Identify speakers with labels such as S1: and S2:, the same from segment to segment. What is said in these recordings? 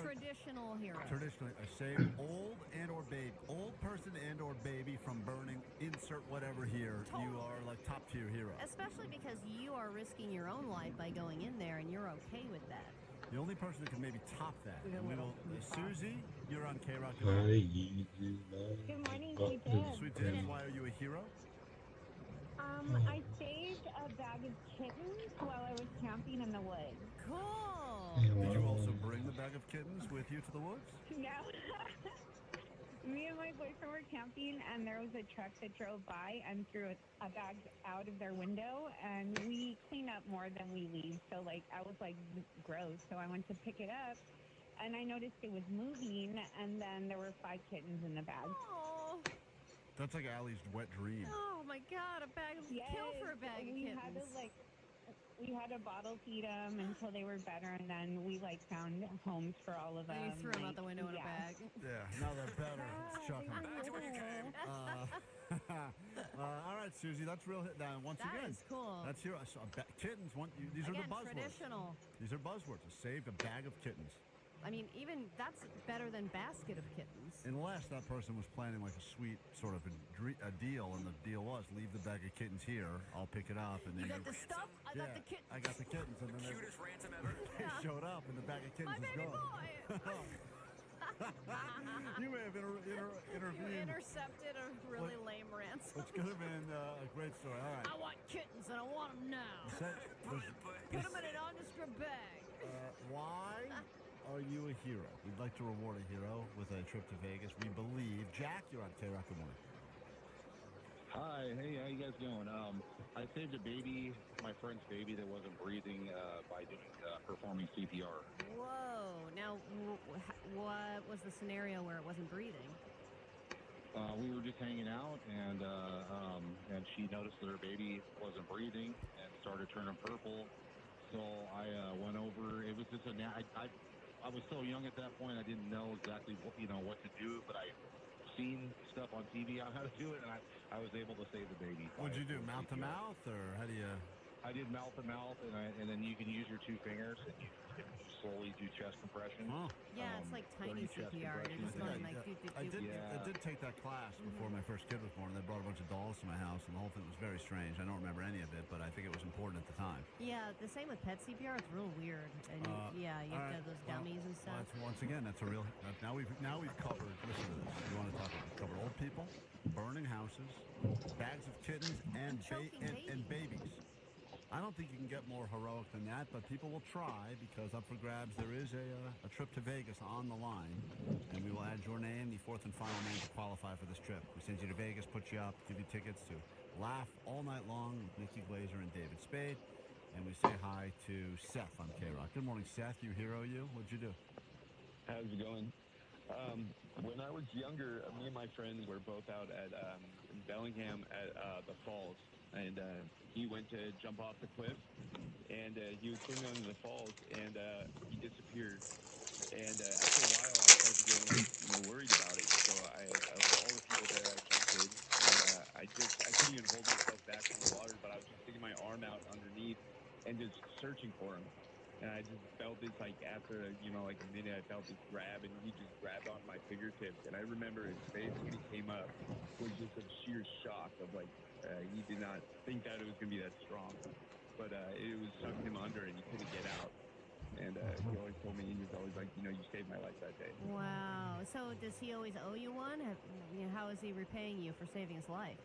S1: traditional hero.
S2: Traditionally, a saved old person and or baby from burning. Insert whatever here.
S1: Totally.
S2: You are like top tier hero.
S1: Especially because you are risking your own life by going in there, and you're okay with that.
S2: The only person that can maybe top that.
S1: We got a little
S2: Susie, you're on K-Rock.
S3: Good morning, Sweet Ted.
S2: Sweet Ted, why are you a hero?
S3: I saved a bag of kittens while I was camping in the woods.
S1: Cool.
S2: Did you also bring the bag of kittens with you to the woods?
S3: No. Me and my boyfriend were camping, and there was a truck that drove by and threw a bag out of their window, and we clean up more than we leave. So, I was like, gross. So I went to pick it up, and I noticed it was moving, and then there were 5 kittens in the bag.
S1: Oh.
S2: That's like Allie's wet dream.
S1: Oh my God! A bag of kill for a bag of kittens.
S3: We had to bottle feed them until they were better, and then we found homes for all of them.
S1: And you threw them out the window in a bag.
S2: Yeah, now they're better. Chuck them. All right, Susie, that's real hit. Now, once again,
S1: that is cool.
S2: That's here. Kittens. These are the buzzwords.
S1: Traditional.
S2: These are buzzwords. A saved a bag of kittens.
S1: I mean, even that's better than basket of kittens.
S2: Unless that person was planning like a sweet sort of a deal, and the deal was leave the bag of kittens here. I'll pick it up, and then
S1: you got the stuff. I got the kittens.
S2: I got the kittens, and then
S4: Cutest ransom ever.
S2: They showed up, and the bag of kittens
S1: My
S2: is
S1: baby
S2: gone.
S1: boy.
S2: You may have intervened.
S1: You intercepted a really lame ransom.
S2: Which could have been a great story. All right.
S1: I want kittens, and I want them now. Put them in a nondescript bag.
S2: Why are you a hero? We'd like to reward a hero with a trip to Vegas. We believe. Jack, you're on K-Rock. Good morning.
S5: Hi, hey, how you guys doing? I saved a baby, my friend's baby that wasn't breathing by performing CPR.
S1: Whoa! Now, what was the scenario where it wasn't breathing?
S5: We were just hanging out, and she noticed that her baby wasn't breathing and started turning purple. So I went over. It was just I was so young at that point. I didn't know exactly what to do, but I seen stuff on TV on how to do it, and I was able to save the baby.
S2: What'd you do? Mouth to mouth, or how do you?
S5: I did mouth to mouth, and then you can use your 2 fingers and you can slowly do chest compression.
S2: Oh.
S1: Yeah, it's like tiny CPR. You're just going like
S2: I did take that class before my first kid was born. They brought a bunch of dolls to my house, and the whole thing was very strange. I don't remember any of it, but I think it was important at the time.
S1: Yeah, the same with pet CPR. It's real weird, and you have to have those dummies and stuff.
S2: Once again, that's a real. Now we've covered. Listen to this. You want to talk about? We covered old people, burning houses, bags of kittens, and babies. I don't think you can get more heroic than that, but people will try because up for grabs there is a trip to Vegas on the line, and we will add your name, the fourth and final name to qualify for this trip. We send you to Vegas, put you up, give you tickets to laugh all night long with Nikki Glazer and David Spade, and we say hi to Seth on K-Rock. Good morning, Seth. You hero, you? What'd you do?
S6: How's it going? When I was younger, me and my friend were both out at in Bellingham at the falls, and he went to jump off the cliff, and he was swimming under the falls, and he disappeared. And after a while, I started getting worried about it. So of all the people there, I jumped in, and I couldn't even hold myself back from the water, but I was just sticking my arm out underneath and just searching for him. And I just felt this, after, a minute, I felt this grab, and he just grabbed on my fingertips. And I remember his face when he came up was just of sheer shock of, he did not think that it was going to be that strong. But it was sucking him under, and he couldn't get out. And he always told me, he was always like, you saved my life that day.
S1: Wow. So does he always owe you one? How is he repaying you for saving his life?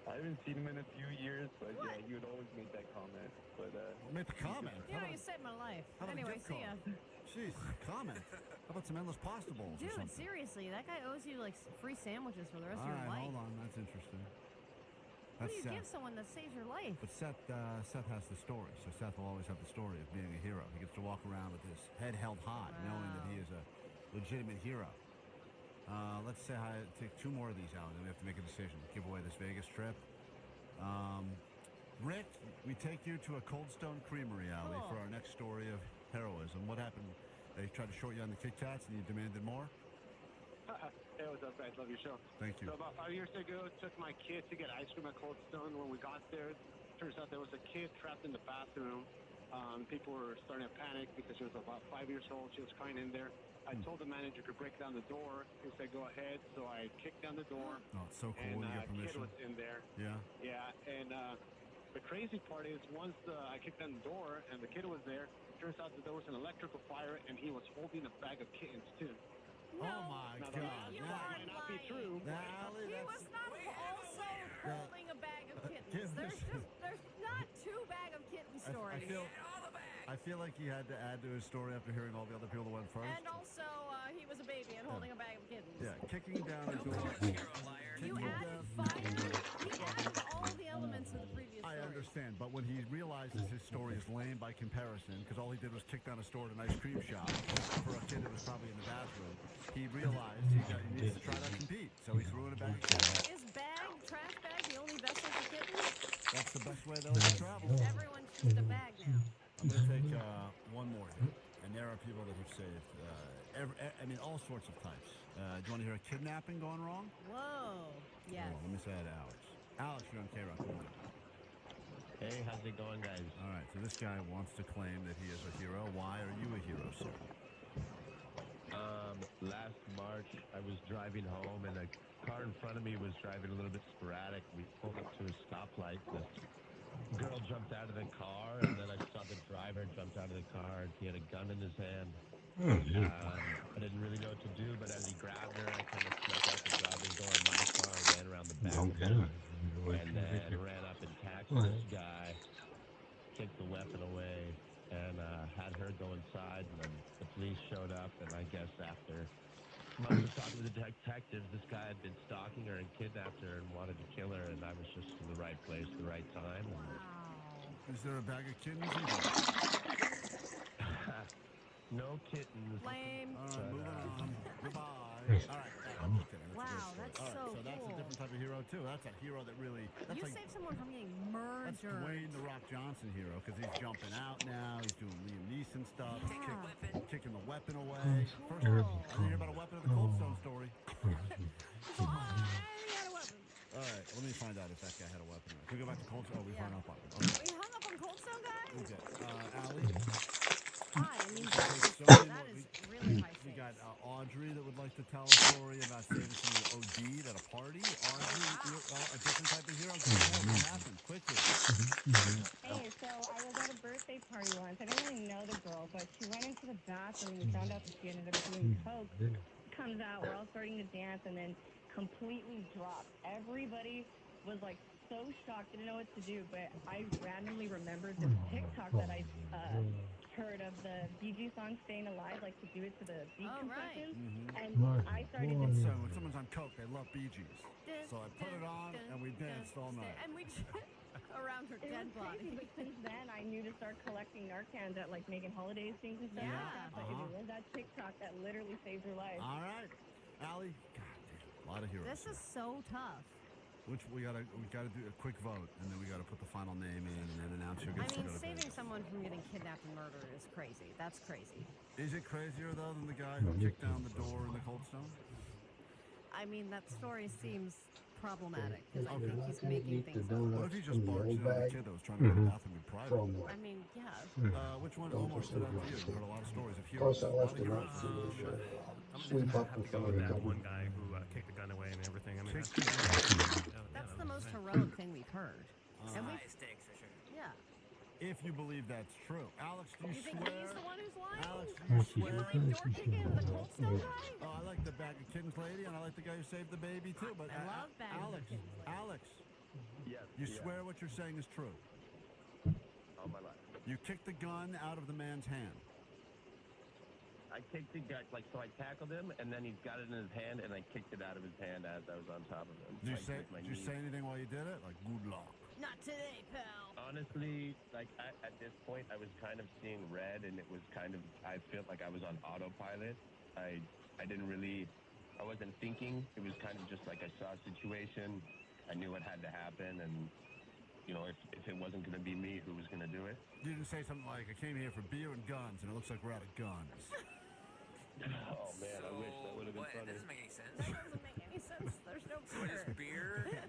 S6: I haven't seen him in a few years, but yeah, he would always make that comment. But
S2: make the comment.
S1: You saved my life. Anyway, see ya.
S2: Jeez, comment. How about some endless pasta bowls?
S1: Dude, seriously, that guy owes you free sandwiches for the rest of your life.
S2: Hold on, that's interesting.
S1: What do you give someone that saves your life?
S2: But Seth has the story, so Seth will always have the story of being a hero. He gets to walk around with his head held high, knowing that he is a legitimate hero. Let's say take 2 more of these out, and we have to make a decision. Give away this Vegas trip. Rick, we take you to a Cold Stone Creamery alley for our next story of heroism. What happened? They tried to short you on the Kit Kats, and you demanded more?
S7: Hey, what's up, guys? Love your show.
S2: Thank you.
S7: So about 5 years ago, took my kid to get ice cream at Cold Stone. When we got there, turns out there was a kid trapped in the bathroom. People were starting to panic because she was about 5 years old. She was crying in there. I told the manager to break down the door. He said, "Go ahead." So I kicked down the door.
S2: Oh, it's so cool.
S7: And
S2: You get
S7: a kid
S2: permission.
S7: was in there.
S2: Yeah.
S7: Yeah, and the crazy part is once I kicked down the door and the kid was there, it turns out that there was an electrical fire and he was holding a bag of kittens too.
S1: No,
S2: Oh my
S7: Now,
S2: God.
S1: you
S2: Now-
S1: are
S7: might not be
S1: lying.
S7: true.
S2: Now, Allie,
S1: He
S2: that's-
S1: was not also holding a bag of kittens.
S2: kittens.
S1: There's not two bag of kitten stories.
S2: I feel like he had to add to his story after hearing all the other people that went first.
S1: And also, he was a baby and holding a bag of kittens.
S2: Yeah, kicking down a door.
S1: You added fire. He added all the elements of the previous story.
S2: I understand, but when he realizes his story is lame by comparison, because all he did was kick down a store at an ice cream shop for a kid that was probably in the bathroom, he realized he needs to try to compete, so he threw in a bag of kittens.
S1: Is trash bag the only vessel for kittens?
S2: That's the best way they'll ever travel.
S1: Everyone's just a bag now.
S2: I'm going to take one more here, and there are people that have saved, all sorts of types. Do you want to hear a kidnapping gone wrong?
S1: Whoa. Yes.
S2: Oh, let me say that to Alex. Alex, you're on K-Rock.
S4: Hey, how's it going, guys?
S2: All right, so this guy wants to claim that he is a hero. Why are you a hero, sir?
S4: Last March, I was driving home, and a car in front of me was driving a little bit sporadic. We pulled up to a stoplight. This girl jumped out of the car, and then I saw the driver jumped out of the car, and he had a gun in his hand. I didn't really know what to do, but as he grabbed her, I kind of snuck out the driving door of my car, ran around the back of him, and then ran up and tackled this guy, kicked the weapon away, and had her go inside, and then the police showed up, and I guess after months of talking to the detectives, this guy had been stalking her and kidnapped her and wanted to kill her, and I was just in the right place at the right time. And
S1: Wow.
S2: Is there a bag of kittens?
S4: no kittens.
S1: Lame.
S2: Moving on. Goodbye. All right. I'm just kidding.
S1: Wow,
S2: a
S1: that's
S2: great story. All right,
S1: so
S2: so that's a
S1: cool.
S2: different type of hero, too. That's a hero that really... That's
S1: You
S2: like,
S1: saved someone from getting
S2: that's
S1: murdered.
S2: Dwayne The Rock Johnson hero, because he's jumping out now. He's doing Liam Neeson stuff.
S1: Yeah.
S2: Kicking the weapon away. First, I didn't hear about a weapon of the Cold Stone story.
S1: Well, he had a weapon.
S2: All right, let me find out if that guy had a weapon. Can we go back to Cold Stone? Oh, we
S1: Yeah.
S2: hung up on him. Okay.
S1: We hung up on Cold Stone guy?
S2: We did. Allie?
S1: Hi, I mean,
S2: So
S1: that
S2: many
S1: is
S2: more.
S1: really high
S2: We
S1: stakes.
S2: got Audrey that would like to tell a story about saving someone who OD'd at a party. Audrey, you're a different type of hero. Go ahead, what happened? Quickly.
S3: Hey, so I was at a birthday party once. I didn't really know the girl, but she went into the bathroom and found out that she ended up doing coke. Comes out, we're all starting to dance, and then completely dropped. Everybody was like so shocked, didn't know what to do. But I randomly remembered this TikTok that I heard of the Bee Gees song "Staying Alive," like to do it to the beat
S1: Oh, right.
S3: compression.
S2: Mm-hmm.
S3: And I started to
S2: So when someone's on coke, they love Bee Gees. So I put it on, and we danced all night.
S1: And we just around her
S3: It
S1: dead
S3: was crazy,
S1: body.
S3: but since then I knew to start collecting Narcans at like Megan Holiday's things and stuff
S1: Yeah.
S3: like that. But it was that TikTok that literally saved her life.
S2: All right. Allie, God damn, a lot of heroes.
S1: This is so tough.
S2: Which we gotta do a quick vote, and then we gotta put the final name in, and then announce who
S1: I
S2: gets to
S1: mean,
S2: go to
S1: saving
S2: bed.
S1: someone from getting kidnapped and murdered is crazy. That's crazy.
S2: Is it crazier though than the guy who kicked down the door in the Cold Stone?
S1: I mean, that story seems problematic because I think he's making things up.
S2: What if he just barged in on a kid that was trying to go to the bathroom in private?
S1: I mean, yeah.
S2: Which one almost stood out to you? You heard a lot of stories of
S8: Of course,
S2: heroes.
S8: I
S2: A lot
S8: left
S2: of
S8: him
S2: heroes.
S8: out to
S7: I'm
S8: sweep
S7: gonna
S8: up
S7: have
S8: in
S7: to go
S8: front of
S7: with
S8: the
S7: that one
S8: double.
S7: guy who kicked the gun away and everything. I mean,
S2: Kicked
S1: That's the most heroic thing we've heard. And we,
S9: stakes for sure.
S1: yeah.
S2: If you believe that's true. Alex, do you
S1: You think
S2: swear?
S1: he's the one who's lying?
S2: Alex, do you
S1: You
S2: swear?
S1: believe door kicking the Cold Stone guy?
S2: Oh, I like the bag of kittens lady, and I like the guy who saved the baby too. But
S1: I love bag of
S2: Alex,
S1: kittens lady.
S2: Alex,
S4: Yes.
S2: you
S4: yeah,
S2: swear what you're saying is true.
S4: all my life.
S2: You kicked the gun out of the man's hand.
S4: I kicked the guy, so I tackled him, and then he's got it in his hand, and I kicked it out of his hand as I was on top of him.
S2: Did you
S4: Like,
S2: say?
S4: with my
S2: Did you
S4: knees.
S2: say anything while you did it? Like good luck.
S1: Not today, pal.
S4: Honestly, at this point, I was kind of seeing red, and it was kind of, I felt like I was on autopilot. I didn't really, I wasn't thinking. It was kind of just like I saw a situation. I knew what had to happen, and, if it wasn't going to be me, who was going to do it?
S2: You didn't say something like, "I came here for beer and guns, and it looks like we're out of guns."
S4: Oh, man, I wish that would have been
S9: What?
S4: funny.
S9: That doesn't make any sense.
S1: That doesn't make any sense. There's no
S9: What is
S1: beer.
S9: beer?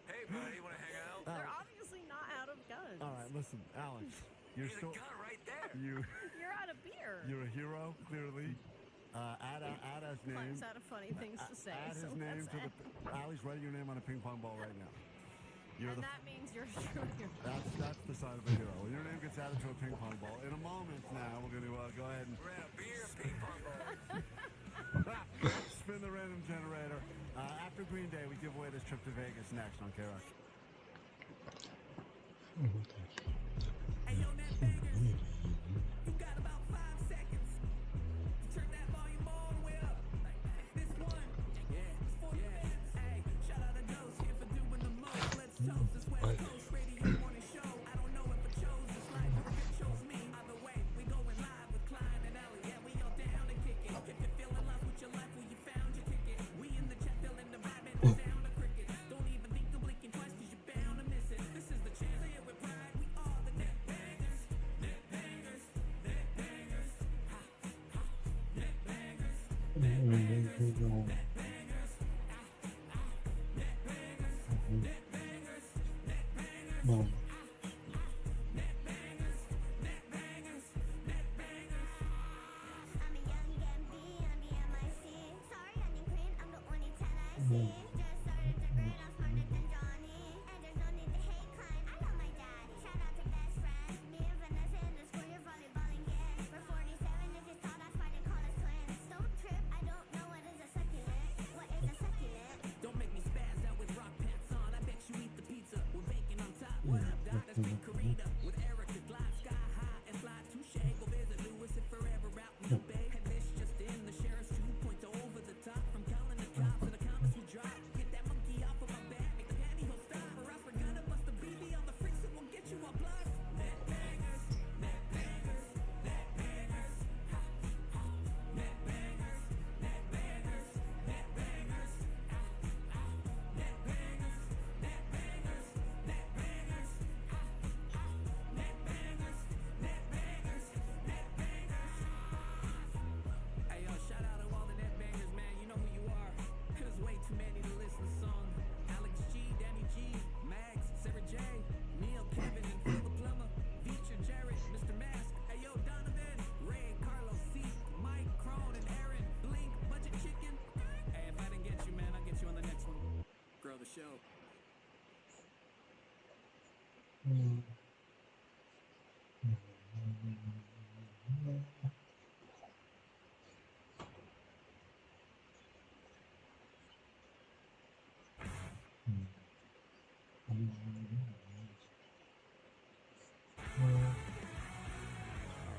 S9: Hey, buddy, want to hang out?
S1: They're obviously not out of guns.
S2: All right, listen, Alex. You're still
S8: right there.
S1: You're out of beer.
S2: You're a hero, clearly. Add his name.
S1: Clive's out of funny things to say.
S2: Add his name to the. Allie's writing your name on a ping pong ball right now.
S1: That means you're true.
S2: That's the sign of a hero. When your name gets added to a ping pong ball, in a moment now, we're going to go ahead and
S8: We're at a beer ping pong ball.
S2: spin the random generator. After Green Day, we give away this trip to Vegas next on KROC.
S8: Hey, yo, Net Bangers, you got about 5 seconds to turn that volume all the way up. This one, yeah. Hey, shout out to Ghost here for doing the most. Let's toast this West Coast Radio morning show. I don't know if I chose this life or if it chose me. Either way, we going live with Klein and Ellie. Yeah, we all down and kicking. If you're feeling lost with your life, well, you found your ticket. We in the chat feeling the vibe and the sound of crickets. Don't even think to blinking twice, cause you're bound to miss it. This is the chance to hit with pride. We are the Net Bangers. Net Bangers. Net Bangers. Ha, ha. Net Bangers. Net Bangers. Net Bangers. Net Bangers. Net Bangers. Net Bangers. Net Bangers. Net Bangers. Net Bangers.
S9: I'm a young MD on the MIC. Sorry, I didn't print. I'm the only 10 I see. Just started to grin. I'm smarter than Johnny. And there's no need to hate Klein. I love my daddy. Shout out to best friend. Me and Vanessa in the school. You're volleyballing again. We're 47. If you thought that's why they call us twins. Don't trip. I don't know what is a succulent. What is a succulent?
S8: Don't make me spaz out with rock pants on. I bet you eat the pizza with bacon on top. What up, Doc? That's Big Karita with Erica. Glide sky high and fly touche. Go visit Lewis if forever out in the bay. Had this just in the sheriff's 2.0 over the top. From calling the cops and the comments we drop. Get that monkey off of my back. Make the pantyhose stop. Or I forgot to bust the BB on the freaks. It won't get you a plus. Net Bangers. Net Bangers. Net Bangers. Ha, ha. Net Bangers. Net Bangers. Net Bangers. Net Bangers. Net Bangers. Net Bangers. Net Bangers. Net Bangers. Net Bangers. Hey, yo, shout out to all the Net Bangers, man. You know who you are. There's way too many to list the song. Alex G, Danny G, Mags, Sarah J, Neil, Kevin, and Phil the Plumber. Feature Jared, Mr. Mask. Hey, yo, Donovan, Ray, Carlos, C, Mike, Crone, and Aaron. Blink, Budget Chicken. Hey, if I didn't get you, man, I'll get you on the next one. Grow the show.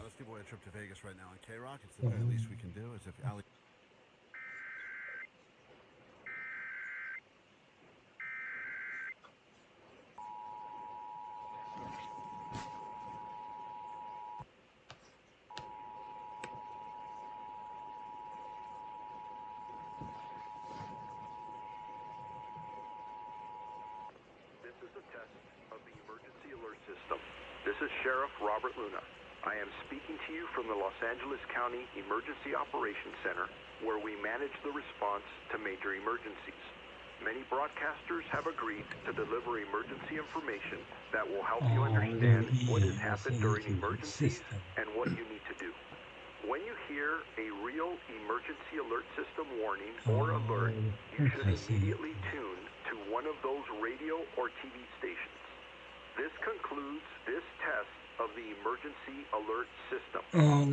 S2: Let's give away a trip to Vegas right now on KROC. It's the very least we can do. Is if Allie.
S10: This is a test of the emergency alert system. This is Sheriff Robert Luna. I am speaking to you from the Los Angeles County Emergency Operations Center, where we manage the response to major emergencies. Many broadcasters have agreed to deliver emergency information that will help you understand what has happened during emergencies and what you need to do. When you hear a real emergency alert system warning or alert, you should immediately tune to one of those radio or TV stations. This concludes this test of the emergency alert system.
S11: Oh,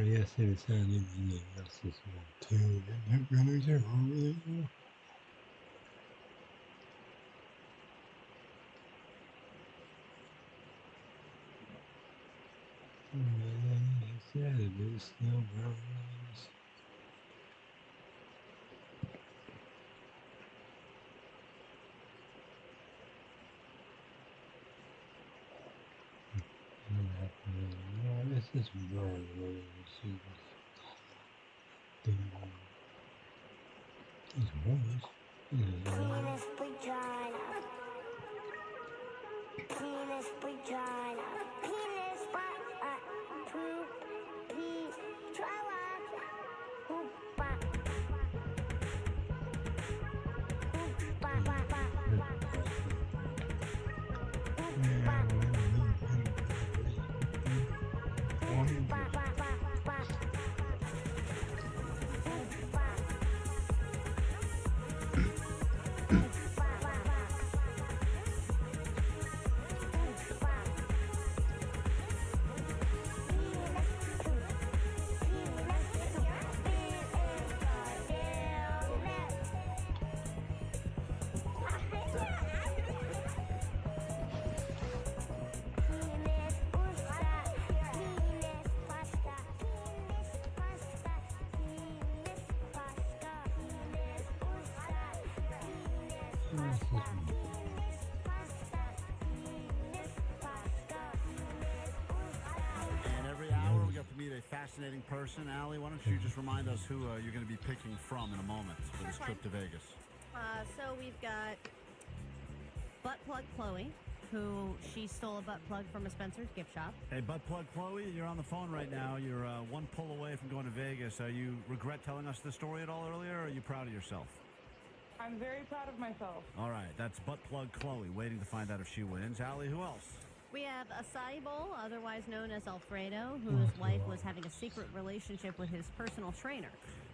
S11: yes, it's anything else is one too. I'm gonna get over there. Yeah, it is still brown. No, this is wrong. His voice.
S9: Penis vagina. Penis vagina. Penis poop. Pee. Trailer. Hoopa.
S2: And every hour we get to meet a fascinating person. Allie, why don't you just remind us who you're going to be picking from in a moment for this trip to Vegas?
S1: So we've got Butt Plug Chloe, who she stole a butt plug from a Spencer's gift shop.
S2: Hey, Butt Plug Chloe, you're on the phone right now. You're one pull away from going to Vegas. You regret telling us the story at all earlier, or are you proud of yourself?
S12: I'm very proud of myself.
S2: All right, that's Butt Plug Chloe, waiting to find out if she wins. Allie, who else?
S1: We have Acai Bowl, otherwise known as Alfredo, whose wife was having a secret relationship with his personal trainer.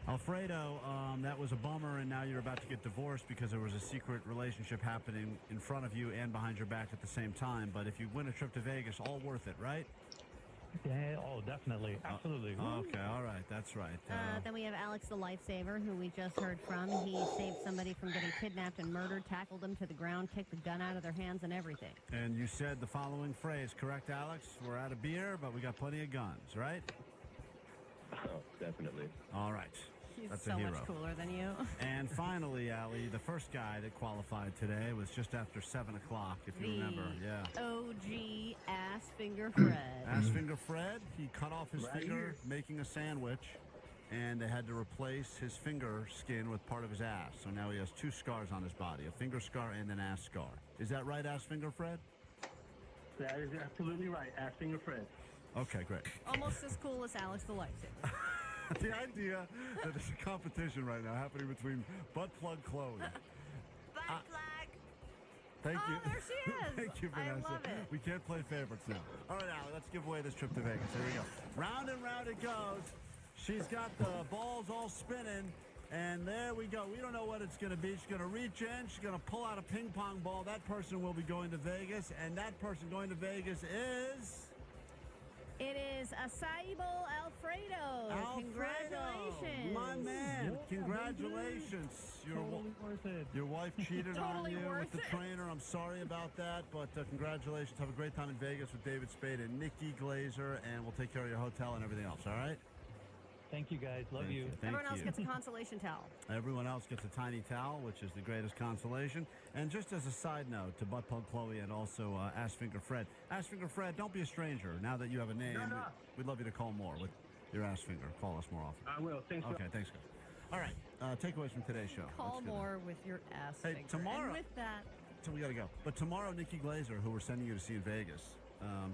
S2: Alfredo, that was a bummer, and now you're about to get divorced because there was a secret relationship happening in front of you and behind your back at the same time. But if you win a trip to Vegas, all worth it, right?
S13: Yeah, oh, definitely. Absolutely.
S2: Okay, all right. That's right.
S1: Then we have Alex the Lifesaver, who we just heard from. He saved somebody from getting kidnapped and murdered, tackled them to the ground, kicked the gun out of their hands and everything.
S2: And you said the following phrase, correct, Alex? We're out of beer, but we got plenty of guns, right?
S4: Oh, definitely.
S2: All right.
S1: He's
S2: That's
S1: so
S2: a hero.
S1: much cooler than you.
S2: And finally, Allie, the first guy that qualified today was just after 7 o'clock, if you remember. Yeah.
S1: OG Ass Finger Fred.
S2: Ass Finger Fred, he cut off his finger making a sandwich, and they had to replace his finger skin with part of his ass. So now he has two scars on his body, a finger scar and an ass scar. Is that right, Ass Finger Fred?
S13: That is absolutely right. Ass Finger Fred.
S2: Okay, great.
S1: Almost as cool as Alex the Lifesaver.
S2: The idea that there's a competition right now happening between Butt Plug Chloe.
S1: Butt Plug!
S2: Thank you.
S1: Oh, there she is.
S2: Thank you, Vanessa.
S1: I love it.
S2: We can't play favorites now. All right, Allie, let's give away this trip to Vegas. Here we go. Round and round it goes. She's got the balls all spinning, and there we go. We don't know what it's going to be. She's going to reach in. She's going to pull out a ping pong ball. That person will be going to Vegas, and that person going to Vegas is...
S1: It is Acai Bowl Alfredo. Congratulations.
S2: My man.
S13: Yeah,
S2: Congratulations.
S13: Totally worth it.
S2: Your wife cheated on
S1: Totally
S2: you with
S1: worth
S2: the
S1: it.
S2: trainer. I'm sorry about that, but congratulations. Have a great time in Vegas with David Spade and Nikki Glazer, and we'll take care of your hotel and everything else, all right?
S13: Thank you, guys. Love you.
S2: Thank
S1: Everyone else
S2: you.
S1: gets a consolation towel.
S2: Everyone else gets a tiny towel, which is the greatest consolation. And just as a side note to Butt Plug Chloe and also Ass Finger Fred. Ass Finger Fred, don't be a stranger. Now that you have a name, we'd love you to call more with your ass finger. Call us more often.
S13: I will. Thanks.
S2: Okay, thanks, guys. All right, takeaways from today's show.
S1: Call
S2: Let's go
S1: more with your ass
S2: Hey,
S1: finger.
S2: tomorrow-
S1: And with that,
S2: So we got to go. But tomorrow, Nikki Glazer, who we're sending you to see in Vegas,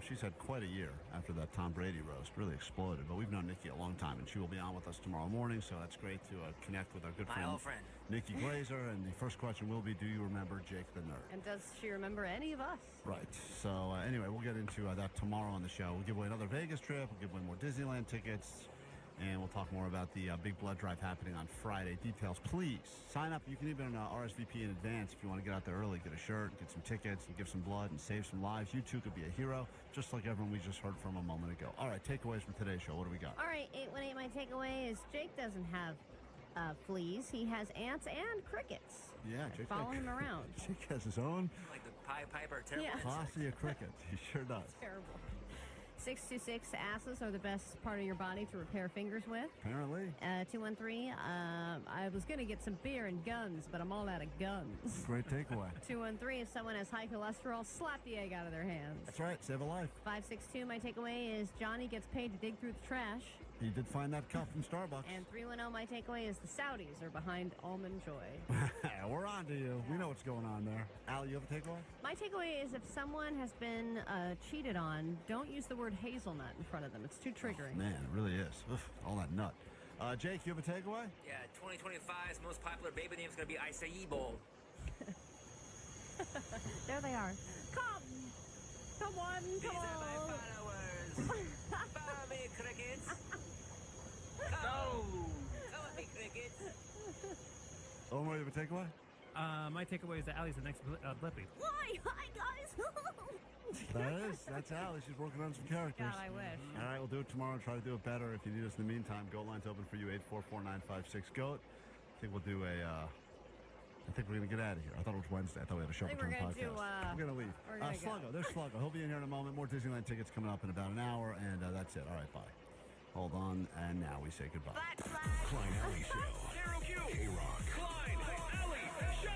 S2: she's had quite a year after that Tom Brady roast. Really exploded. But we've known Nikki a long time, and she will be on with us tomorrow morning. So that's great to connect with our good
S14: My old friend.
S2: Nikki Glazer. And the first question will be, do you remember Jake the Nerd?
S1: and does she remember any of us?
S2: Right. So anyway, we'll get into that tomorrow on the show. We'll give away another Vegas trip. We'll give away more Disneyland tickets. And we'll talk more about the big blood drive happening on Friday. Details, please. Sign up. You can even RSVP in advance if you want to get out there early, get a shirt, get some tickets, and give some blood and save some lives. You too could be a hero, just like everyone we just heard from a moment ago. All right, takeaways from today's show. What do we got?
S1: All right, 818, my takeaway is Jake doesn't have fleas. He has ants and crickets.
S2: Yeah, Jake.
S1: Follow him around.
S2: Jake has his own
S14: Like the Pied Piper, terrible
S1: Yeah.
S14: insect.
S2: posse of crickets. He sure does.
S1: Terrible. 626 asses are the best part of your body to repair fingers with.
S2: Apparently.
S1: 213, I was going to get some beer and guns, but I'm all out of guns.
S2: Great takeaway.
S1: 213, if someone has high cholesterol, slap the egg out of their hands.
S2: That's right. Save a life.
S1: 562, my takeaway is Johnny gets paid to dig through the trash.
S2: He did find that cup from Starbucks.
S1: And 310, my takeaway is the Saudis are behind Almond Joy.
S2: We're on to you. We know what's going on there. Al, you have a takeaway?
S1: My takeaway is if someone has been cheated on, don't use the word hazelnut in front of them. It's too triggering.
S2: Oh, man, it really is. Oof, all that nut. Jake, you have a takeaway?
S14: Yeah, 2025's most popular baby name is going to be Acai Bowl.
S1: There they are. Come on,
S14: These
S1: come
S14: are my
S1: on.
S14: followers. Follow me, crickets. Come at me, crickets.
S2: Omar, you have a takeaway?
S15: My takeaway is that Allie's the next Blippi.
S1: Why? Hi, guys.
S2: That's Allie. She's working on some characters.
S1: God, I wish.
S2: All right, we'll do it tomorrow and try to do it better. If you need us in the meantime, Goat Line's open for you, 844-956-GOAT. I think we'll do I think we're going to get out of here. I thought it was Wednesday. I thought we had a show return podcast. We're going to leave. Sluggo. There's Sluggo. He'll be in here in a moment. More Disneyland tickets coming up in about an hour, and that's it. All right, bye. Hold on, and now we say goodbye.
S16: Klein Alley Show. K-Rock.
S8: Klein Alley Show.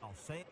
S2: I'll say it.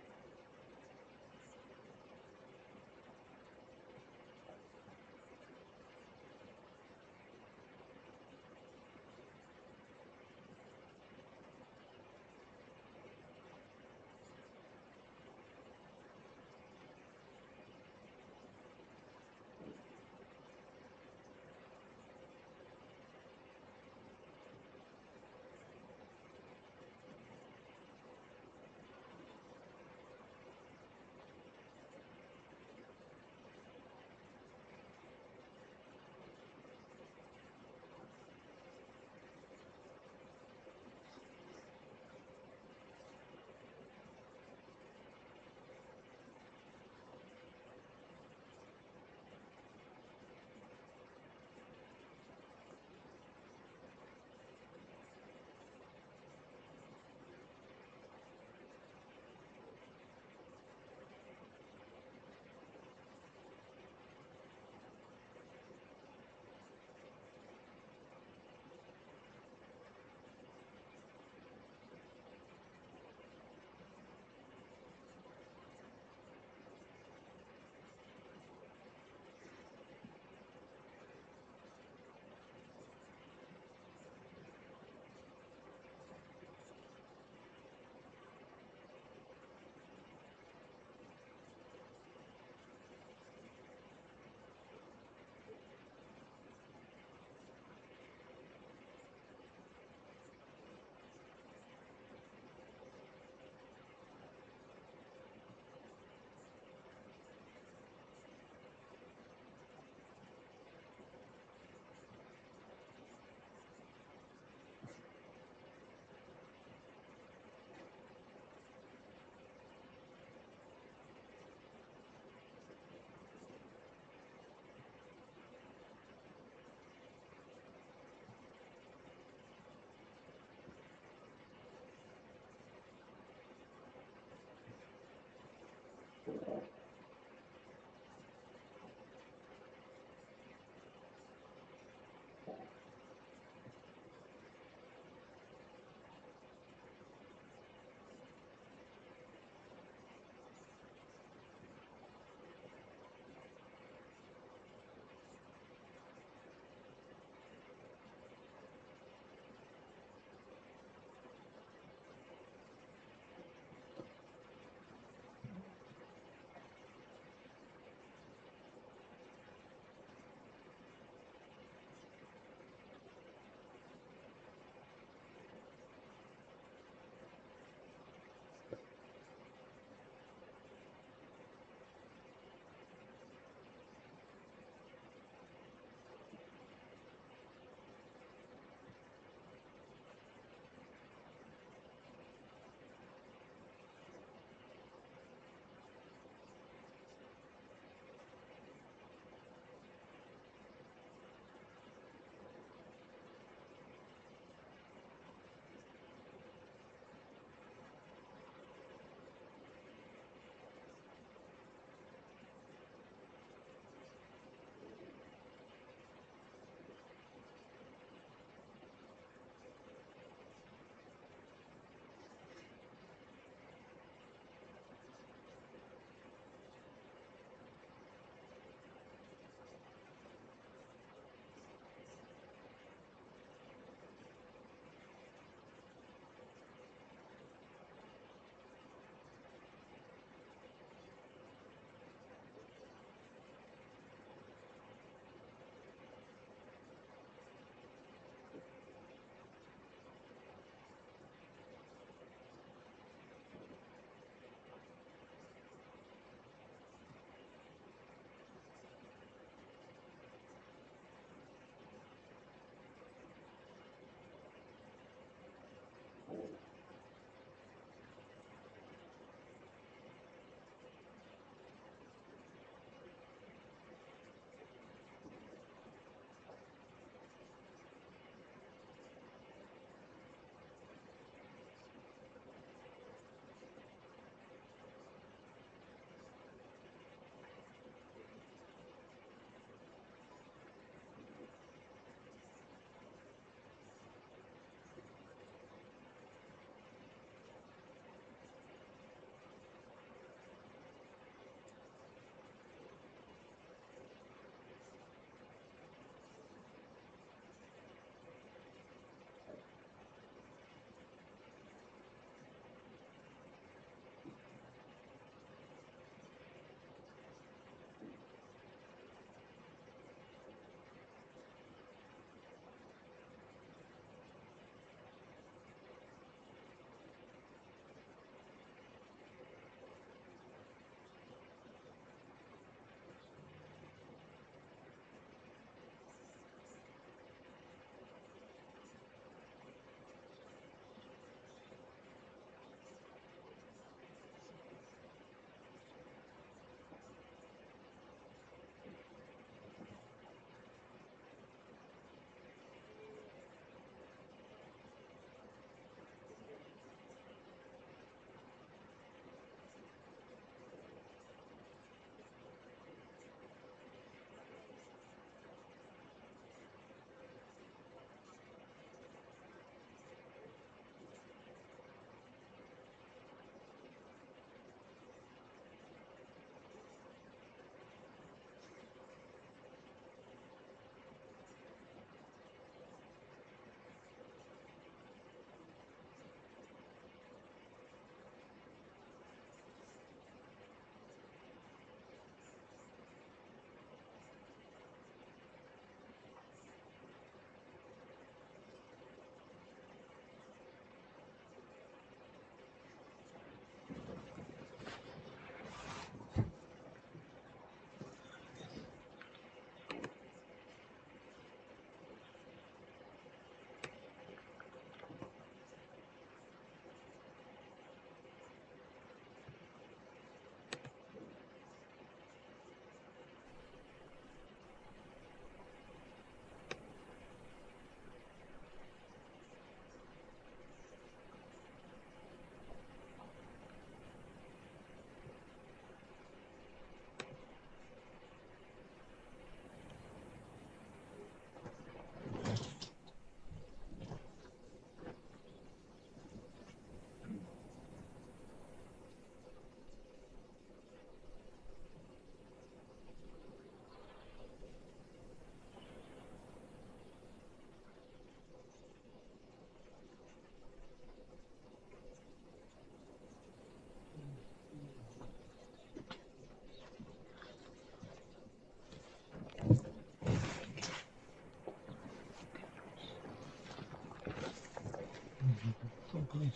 S11: Oh, please.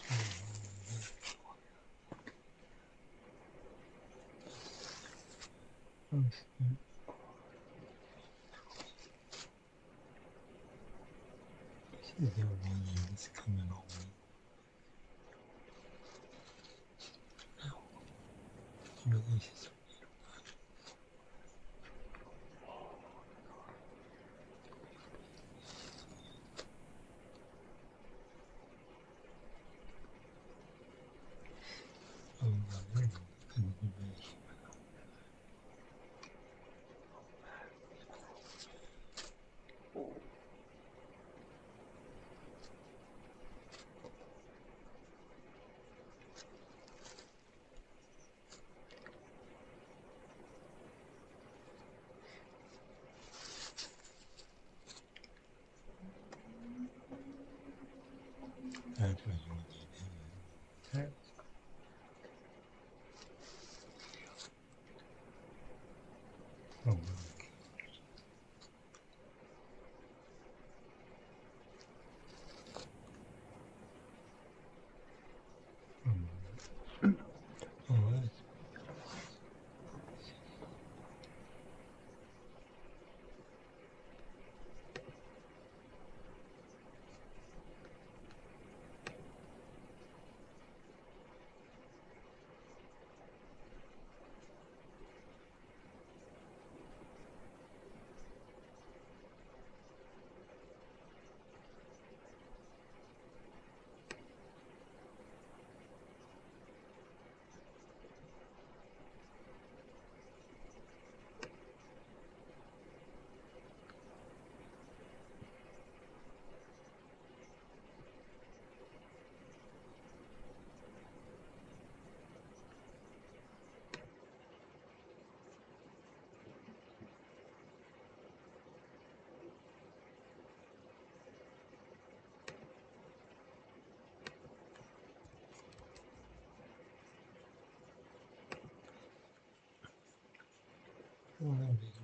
S11: Oh, snap. This is their volume. It's coming on me. Really, she's oh, no, there you go. Couldn't be bad. That's what you want to do. Okay. Oh, my God. Oh, that's oh, that'd be good.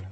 S11: Yeah.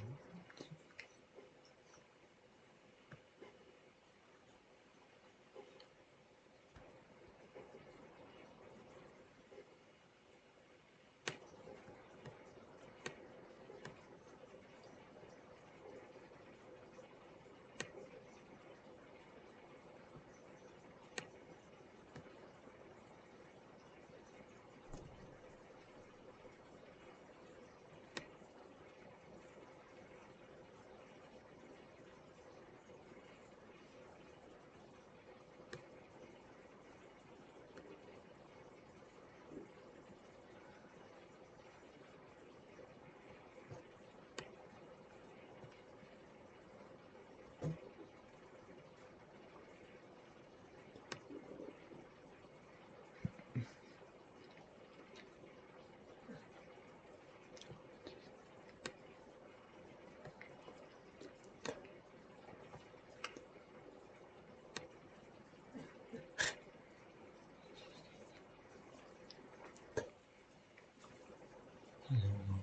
S11: I don't know.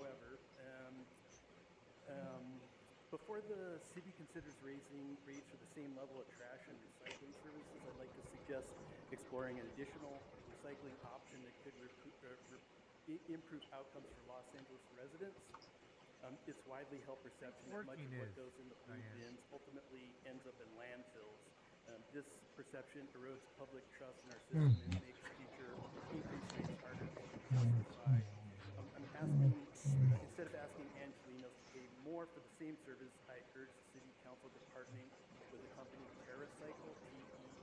S17: However, before the city considers raising rates for the same level of trash and recycling services, I'd like to suggest exploring an additional recycling option that could improve outcomes for Los Angeles residents. It's widely held perception that much of what goes in the blue bins ultimately ends up in landfills. This perception erodes public trust in our system and makes future increase rates harder to justify. I'm asking, instead of asking Angelinos to pay more for the same service, I urge the City Council to partner with the company TerraCycle,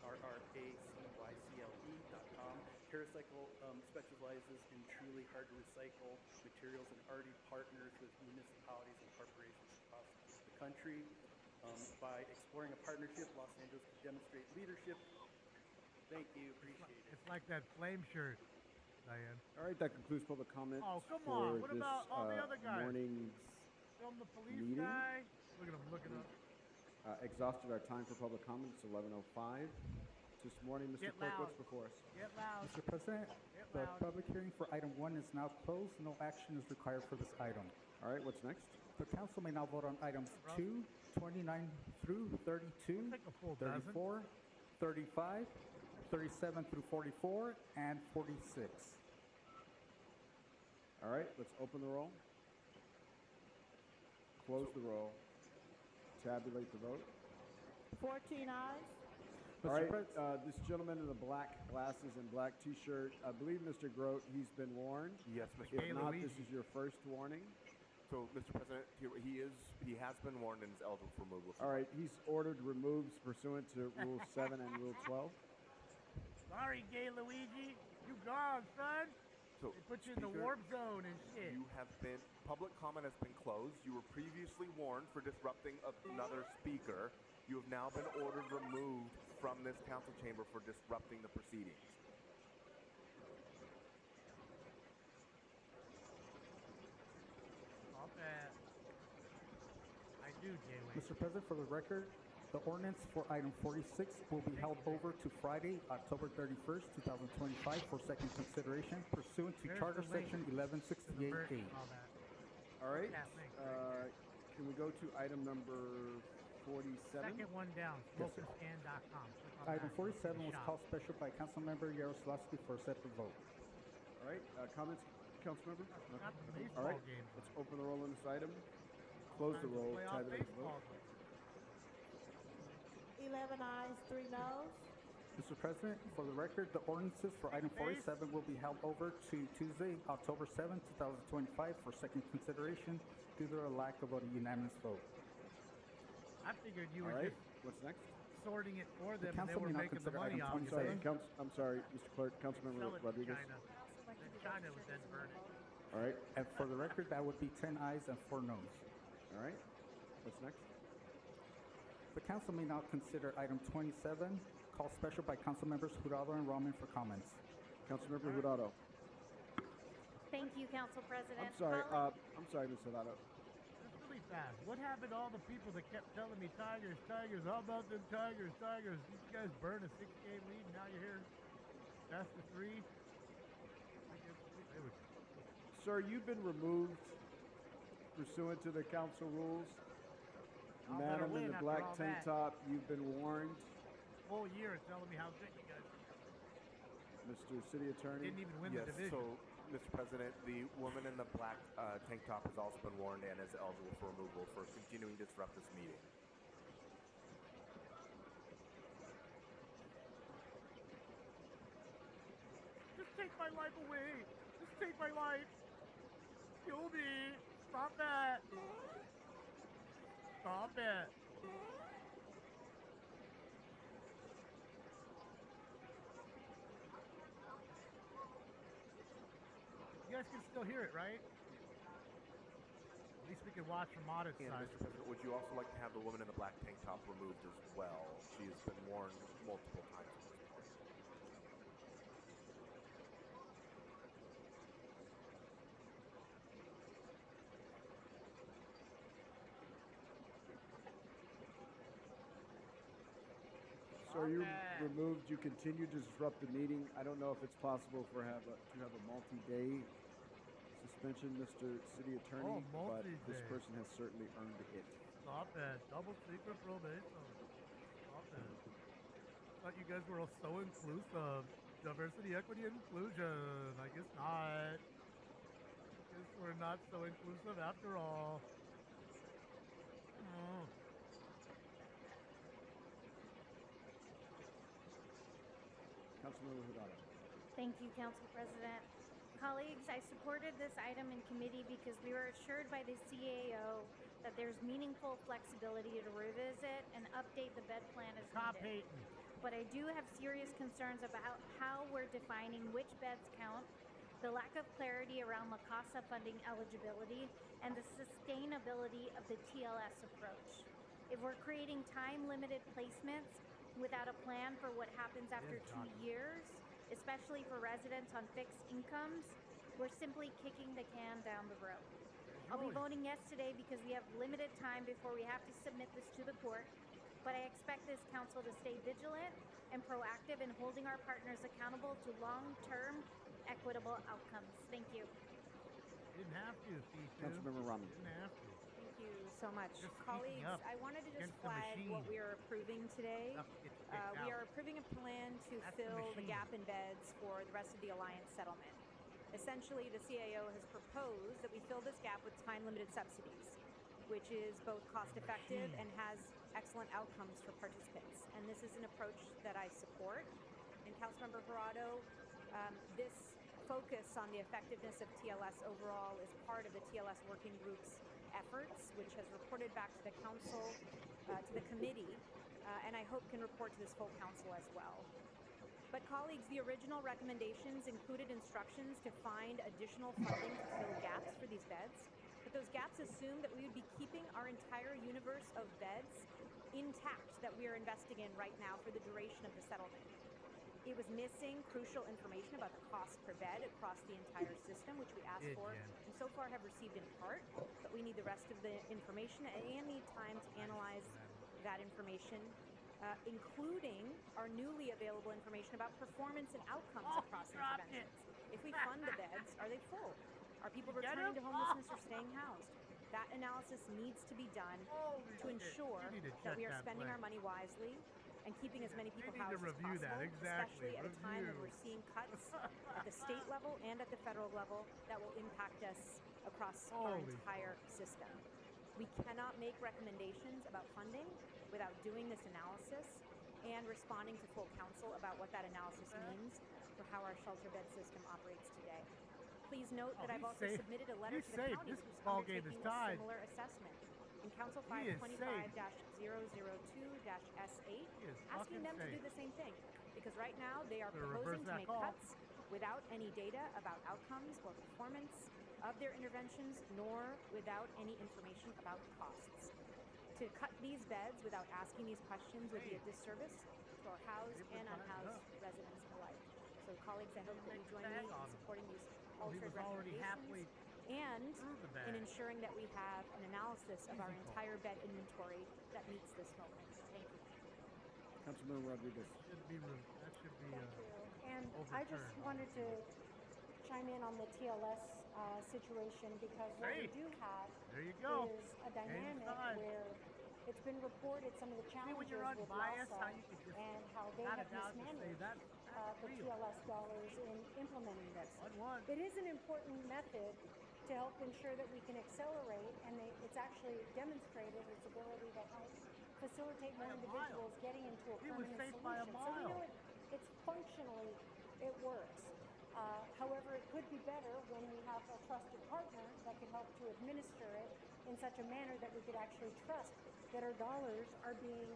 S17: TerraCycle.com. TerraCycle specializes in truly hard to recycle materials and already partners with municipalities and corporations across the country. By exploring a partnership, Los Angeles could demonstrate leadership. Thank you, appreciate it.
S15: It's like that flame shirt, Diane.
S18: All right, that concludes public comment.
S15: Oh, come
S18: for
S15: on. What
S18: this,
S15: about all the other guys?
S18: Morning's
S15: Film the police
S18: meeting.
S15: guy. Look at him looking up.
S18: Exhausted our time for public comment. It's 11:05. This morning, Mr. Clerk, what's before us?
S15: Get loud.
S19: Mr. President, the public hearing for item 1 is now closed. No action is required for this item.
S18: All right, what's next?
S19: The council may now vote on items 2, 29 through 32, 34, 35, 37 through 44, and 46.
S18: All right, let's open the roll. Close the roll. Tabulate the vote.
S20: 14 ayes.
S18: All right, this gentleman in the black glasses and black T-shirt, I believe Mr. Grote, he's been warned.
S21: Yes, Mr.
S18: If not, this is your first warning.
S21: So, Mr. President, he has been warned and is eligible for removal.
S18: All right, he's ordered removed pursuant to Rule 7 and Rule 12.
S15: Sorry, Gay Luigi. You gone, son.
S21: So,
S15: they put you in the warp zone and shit.
S21: You have been, public comment has been closed. You were previously warned for disrupting another speaker. You have now been ordered removed from this council chamber for disrupting the proceedings.
S15: Stop that. I do, Jay.
S19: Mr. President, for the record, the ordinance for item 46 will be held over to Friday, October 31st, 2025 for second consideration pursuant to Charter Section 1168A.
S18: All right, can we go to item number 47?
S15: Second one down, smokeandscan.com.
S19: Item 47 was called special by Councilmember Yaroslavsky for a separate vote.
S18: All right, comments, Councilmember?
S15: Not the
S18: All
S15: baseball
S18: right,
S15: game.
S18: let's open the roll on this item. Close the roll, tabulate the vote.
S20: 11 ayes, 3 noes.
S19: Mr. President, for the record, the ordinances for item 47 will be held over to Tuesday, October 7, 2025 for second consideration due to the lack of a unanimous vote.
S15: I figured you were
S18: All right,
S15: just
S18: what's next?
S15: sorting it for
S19: The
S15: them and they
S19: council
S15: were
S19: may now
S15: making the
S19: consider
S15: money
S19: item
S15: off
S19: 27.
S15: it.
S18: I'm sorry, Mr. Clerk, Councilmember
S15: Sell it to
S18: Rodriguez.
S15: China. Then China would then burn it.
S18: All right,
S19: And for the record, that would be 10 ayes and 4 noes.
S18: all right, what's next?
S19: The council may now consider item 27, called special by Councilmembers Jurado and Rahman for comments.
S18: Councilmember Jurado.
S22: Thank you, Council President.
S18: I'm sorry, Ms. Jurado.
S15: That's really fast. What happened to all the people that kept telling me Tigers, Tigers, how about them Tigers, Tigers? Did you guys burn a 6-game lead and now you're here? That's the 3.
S18: Sir, you've been removed pursuant to the council rules.
S15: Y'all better
S18: Madam in
S15: win
S18: the
S15: after
S18: black
S15: all
S18: tank
S15: that.
S18: top, you've been warned.
S15: Whole year telling me how good you guys are.
S18: Mr. City Attorney.
S15: Didn't even win
S21: Yes,
S15: the division.
S21: so, Mr. President, the woman in the black tank top has also been warned and is eligible for removal for continuing to disrupt this meeting.
S15: Just take my life away. Just take my life. Kill me. Stop that. Stop it. You guys can still hear it, right? At least we can watch from audit
S21: And
S15: side.
S21: Mr. President, would you also like to have the woman in the black tank top removed as well? She has been warned multiple times at this point.
S18: So you removed, you continue to disrupt the meeting. I don't know if it's possible to have a multi-day suspension, Mr. City Attorney, but this
S15: multi-day.
S18: person has certainly earned it.
S15: Stop it. Double secret probation. Stop it. Thought you guys were all so inclusive. Diversity, equity, and inclusion. I guess not. I guess we're not so inclusive after all. Oh.
S18: Councilmember Hurtado.
S22: Thank you, Council President. Colleagues, I supported this item in committee because we were assured by the CAO that there's meaningful flexibility to revisit and update the bed plan as needed. But I do have serious concerns about how we're defining which beds count, the lack of clarity around La Casa funding eligibility, and the sustainability of the TLS approach. If we're creating time-limited placements without a plan for what happens after 2 years, especially for residents on fixed incomes, we're simply kicking the can down the road. I'll be voting yes today because we have limited time before we have to submit this to the court, but I expect this council to stay vigilant and proactive in holding our partners accountable to long-term equitable outcomes. Thank you.
S15: Didn't have to, Fishu.
S18: Councilmember Rahman.
S15: Didn't have to.
S5: Thank you so much.
S15: Just
S5: Colleagues,
S15: speaking up
S5: I wanted to just
S15: against the
S5: flag what
S15: machine.
S5: we are approving today.
S15: Enough to get you kicked
S5: We
S15: out.
S5: are approving a plan to
S15: That's the
S5: fill the
S15: machine.
S5: gap in beds for the rest of the Alliance settlement. Essentially, the CAO has proposed that we fill this gap with time-limited subsidies, which is both cost-effective and has excellent outcomes for participants. And this is an approach that I support. And Councilmember Jurado, this focus on the effectiveness of TLS overall is part of the TLS working group's efforts, which has reported back to the council, to the committee, and I hope can report to this full council as well. But colleagues, the original recommendations included instructions to find additional funding to fill gaps for these beds, but those gaps assume that we would be keeping our entire universe of beds intact that we are investing in right now for the duration of the settlement. It was missing crucial information about the cost per bed across the entire system, which we asked for, and so far have received in part, but we need the rest of the information and need time to analyze that information, including our newly available information about performance and outcomes across interventions. If we fund the beds, are they full? Are people returning to homelessness or staying housed? That analysis needs to be done to ensure that we are spending our money wisely and keeping as many people housed as possible, especially at a time when we're seeing cuts at the state level and at the federal level that will impact us across our entire system. We cannot make recommendations about funding without doing this analysis and responding to full council about what that analysis means for how our shelter bed system operates today. Please note that I've also submitted a letter to the county who's undertaking a similar assessment. In Council File 25-002-S8, asking them to do the same thing, because right now they are proposing to make cuts without any data about outcomes or performance of their interventions, nor without any information about costs. To cut these beds without asking these questions would be a disservice to our housed and unhoused residents alike. So colleagues, I hope that you join me in supporting these altered recommendations and in ensuring that we have an analysis of our entire bed inventory that meets this moment. Thank you.
S18: Councilmember Rodriguez.
S15: That should be
S6: And I just wanted to chime in on the TLS situation because what we do have is a dynamic where it's been reported some of the challenges with LASA and how they have mismanaged the TLS dollars in implementing this. It is an important method to help ensure that we can accelerate, and it's actually demonstrated its ability to help facilitate more individuals getting into a permanent solution. So we know it's functionally, it works. However, it could be better when we have a trusted partner that could help to administer it in such a manner that we could actually trust that our dollars are being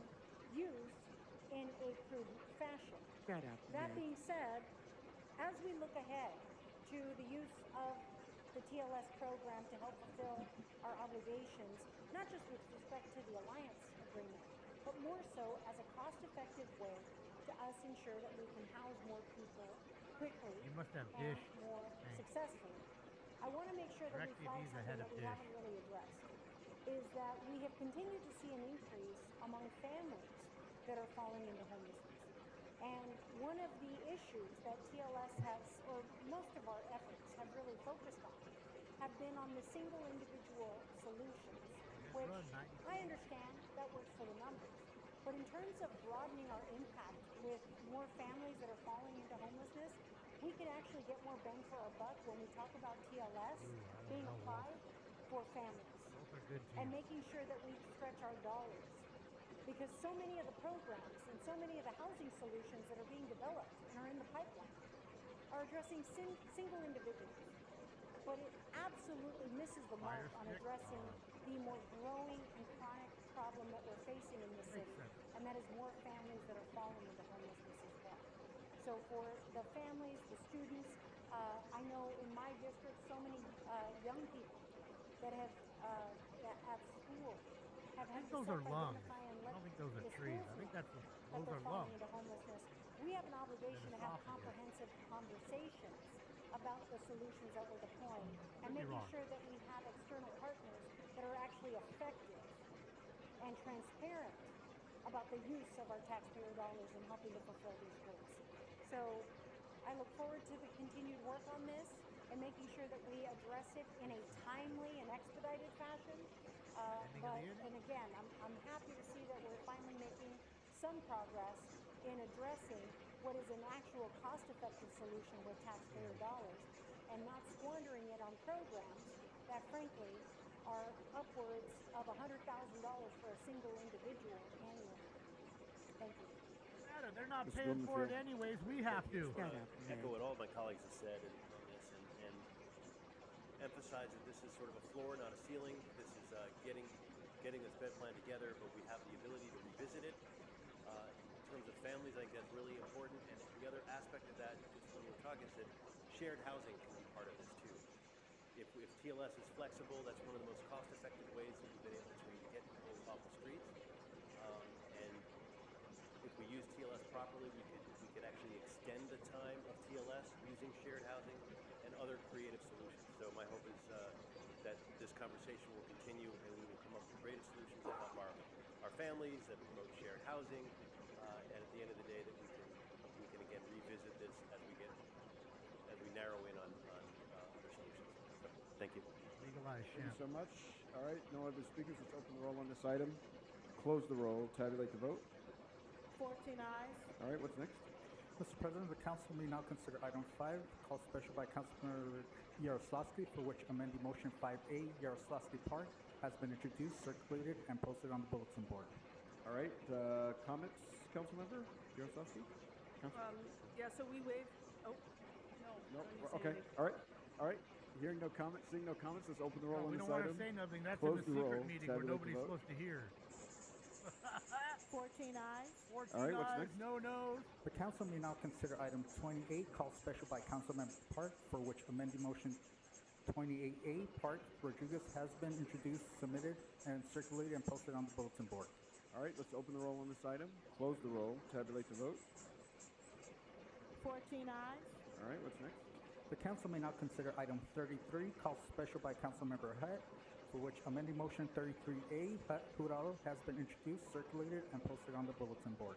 S6: used in a prudent fashion. That being said, as we look ahead to the use of the TLS program to help fulfill our obligations, not just with respect to the Alliance agreement, but more so as a cost-effective way to us ensure that we can house more people quickly and more successfully. I want to make sure that we flag something that we haven't really addressed, is that we have continued to see an increase among families that are falling into homelessness. And one of the issues that TLS has, or most of our efforts have really focused on, have been on the single individual solutions, which I understand that works for the numbers. But in terms of broadening our impact with more families that are falling into homelessness, we could actually get more bang for our buck when we talk about TLS being applied for families and making sure that we stretch our dollars. Because so many of the programs and so many of the housing solutions that are being developed and are in the pipeline are addressing single individuals. But it absolutely misses the mark on addressing the more growing and chronic problem that we're facing in this city, and that is more families that are falling into homelessness as well. So for the families, the students, I know in my district so many young people that have at school have had to self-identify and let the schools know that they're falling into homelessness. We have an obligation to have comprehensive conversations about the solutions that we're deploying and making sure that we have external partners that are actually effective and transparent about the use of our taxpayer dollars in helping to fulfill these goals. So I look forward to the continued work on this and making sure that we address it in a timely and expedited fashion. And again, I'm happy to see that we're finally making some progress in addressing what is an actual cost-effective solution with taxpayer dollars and not squandering it on programs that frankly are upwards of $100,000 for a single individual annually. Thank you.
S15: They're not paying for it anyways. We have to.
S3: Echo what all my colleagues have said on this and emphasize that this is sort of a floor, not a ceiling. This is getting this bed plan together, but we have the ability to revisit it. In terms of families, I think that's really important. And the other aspect of that, just when we were talking, is that shared housing can be part of this too. If TLS is flexible, that's one of the most cost-effective ways that we've been able to get people off the streets. And if we use TLS properly, we could actually extend the time of TLS using shared housing and other creative solutions. So my hope is that this conversation will continue and we will come up with creative solutions that help our families, that promote shared housing, and at the end of the day that we can again revisit this as we narrow in on other solutions. So, thank you.
S15: Legalize
S18: Thank you so much. All right, no other speakers. Let's open the roll on this item. Close the roll. Tabulate the vote.
S20: 14 ayes.
S18: All right, what's next?
S19: Mr. President, the council may now consider item 5, called special by Councilmember Yaroslavsky, for which amending motion 5A, Yaroslavsky Park, has been introduced, circulated, and posted on the bulletin board.
S18: All right, comments, Councilmember Yaroslavsky?
S12: Yeah, so we waive. Oh, no.
S18: No. Okay. All right. Hearing no comments, seeing no comments, let's open the roll on this item.
S15: We don't want to say nothing. That's
S18: Close
S15: in the secret
S18: roll.
S15: meeting where nobody's supposed to hear.
S20: 14 ayes.
S15: 14
S18: All right, what's
S15: ayes,
S18: next?
S15: no no's.
S19: The council may now consider item 28, called special by Councilmember Park, for which amending motion 28A, Park Rodriguez, has been introduced, submitted, and circulated and posted on the bulletin board.
S18: All right, let's open the roll on this item. Close the roll. Tabulate the vote.
S20: 14 ayes.
S18: All right, what's next?
S19: The council may now consider item 33, called special by Councilmember Hutt, for which amending motion 33A, Hutt Jurado, has been introduced, circulated, and posted on the bulletin board.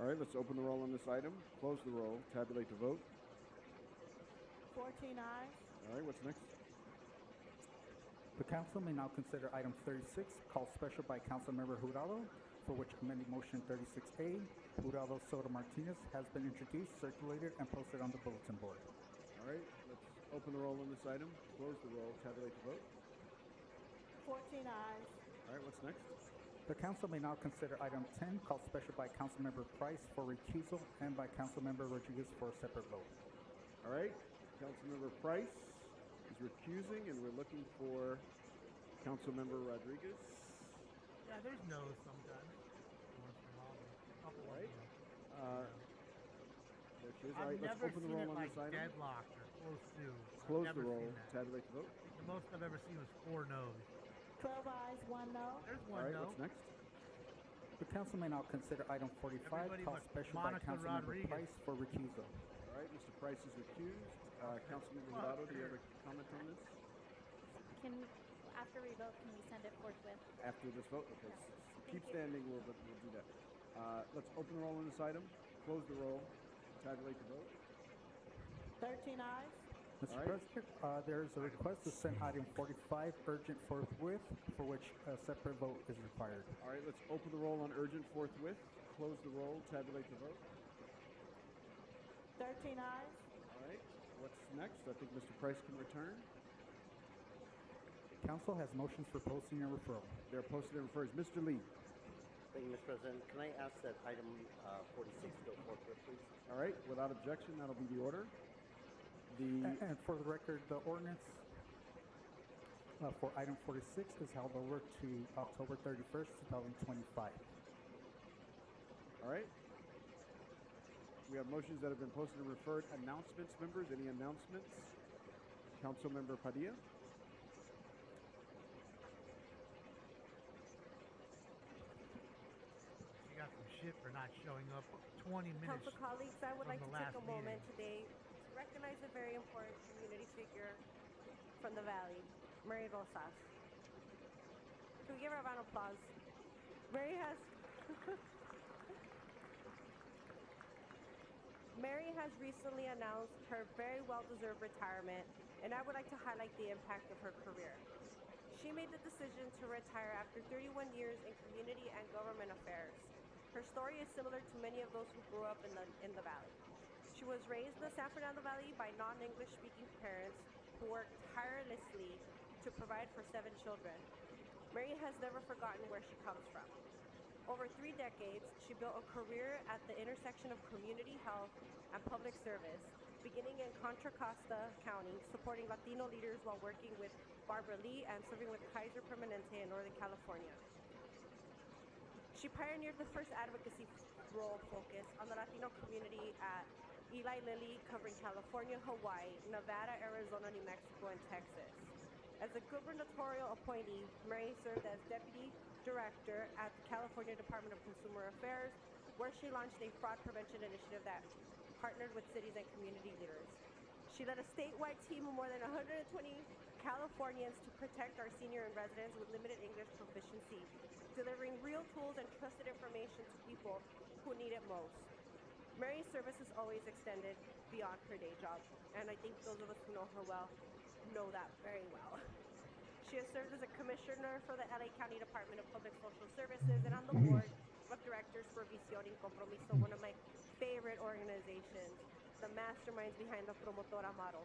S18: All right, let's open the roll on this item. Close the roll. Tabulate the vote.
S20: 14 ayes.
S18: All right, what's next?
S19: The council may now consider item 36, called special by Councilmember Jurado, for which amending motion 36A, Jurado Soto Martinez, has been introduced, circulated, and posted on the bulletin board.
S18: All right, let's open the roll on this item. Close the roll. Tabulate the vote.
S20: 14 ayes.
S18: All right, what's next?
S19: The council may now consider item 10, called special by Councilmember Price for recusal and by Councilmember Rodriguez for a separate vote.
S18: All right, Councilmember Price is recusing, and we're looking for Councilmember Rodriguez.
S15: Yeah, there's no's sometimes. Once in a while, a couple
S18: All right. There she is. All
S15: I've
S18: right, let's
S15: never
S18: open the
S15: seen
S18: roll
S15: it
S18: on
S15: like
S18: this item.
S15: deadlocked or close to.
S18: Close
S15: I've
S18: the
S15: never
S18: roll.
S15: seen that.
S18: Tabulate the vote.
S15: The most I've ever seen was 4 no's.
S20: 12 ayes, 1 no.
S15: There's
S18: All
S15: one
S18: right,
S15: no.
S18: what's next?
S19: The council may now consider item 45,
S15: Everybody
S19: called
S15: but
S19: special
S15: Monica
S19: by Councilmember
S15: Rodriguez.
S19: Price for recusal.
S18: All right, Mr. Price is recused. Councilmember Jurado, do you have a comment on this?
S22: After we vote, can we send it forthwith?
S18: After this vote? Okay, keep
S22: you.
S18: standing, we'll do that. Let's open the roll on this item. Close the roll. Tabulate the vote.
S20: 13 ayes.
S19: Mr.
S18: All right.
S19: President, there is a request to send item 45 urgent forthwith, for which a separate vote is required.
S18: All right, let's open the roll on urgent forthwith, close the roll, tabulate the vote.
S20: 13 ayes.
S18: All right, what's next? I think Mr. Price can return.
S19: Council has motions for posting and referral.
S18: They're posted and referred. Mr. Lee.
S3: Thank you, Mr. President. Can I ask that item 46 go forthwith, please?
S18: All right, without objection, that'll be the order.
S19: And for the record, the ordinance for item 46 is held over to October 31st, 2025.
S18: All right. We have motions that have been posted and referred. Announcements, members. Any announcements? Councilmember Padilla.
S15: She got some shit for not showing up 20 minutes.
S7: Council colleagues, I would
S15: from
S7: like
S15: the
S7: to take
S15: last
S7: a moment
S15: meeting.
S7: today to recognize a very important community figure from the Valley, Mary Rosas. Can we give her a round of applause? Mary has Mary has recently announced her very well-deserved retirement, and I would like to highlight the impact of her career. She made the decision to retire after 31 years in community and government affairs. Her story is similar to many of those who grew up in the Valley. She was raised in the San Fernando Valley by non-English speaking parents who worked tirelessly to provide for 7 children. Mary has never forgotten where she comes from. Over 3 decades, she built a career at the intersection of community health and public service, beginning in Contra Costa County, supporting Latino leaders while working with Barbara Lee and serving with Kaiser Permanente in Northern California. She pioneered the first advocacy role focused on the Latino community at Eli Lilly, covering California, Hawaii, Nevada, Arizona, New Mexico, and Texas. As a gubernatorial appointee, Mary served as deputy director at the California Department of Consumer Affairs, where she launched a fraud prevention initiative that partnered with cities and community leaders. She led a statewide team of more than 120 Californians to protect our senior and residents with limited English proficiency, delivering real tools and trusted information to people who need it most. Mary's service is always extended beyond her day job, and I think those of us who know her well know that very well. She has served as a commissioner for the LA County Department of Public Social Services and on the board of directors for Visión y Compromiso, one of my favorite organizations, the masterminds behind the Promotora model.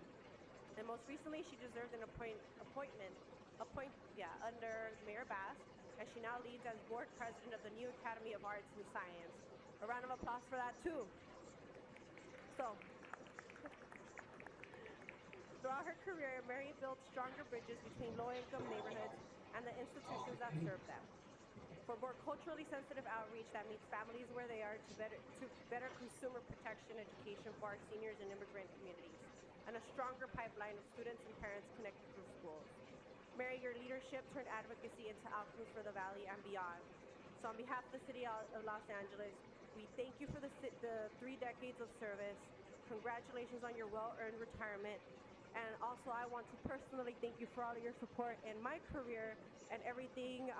S7: And most recently, she deserved an appointment under Mayor Bass, as she now leads as board president of the new Academy of Arts and Science. A round of applause for that too. So, throughout her career, Mary built stronger bridges between low-income neighborhoods and the institutions that serve them. For more culturally sensitive outreach that meets families where they are, to better consumer protection education for our seniors and immigrant communities, and a stronger pipeline of students and parents connected through schools. Mary, your leadership turned advocacy into outcomes for the Valley and beyond. So on behalf of the City of Los Angeles, we thank you for the 3 decades of service. Congratulations on your well-earned retirement. And also, I want to personally thank you for all of your support in my career and everything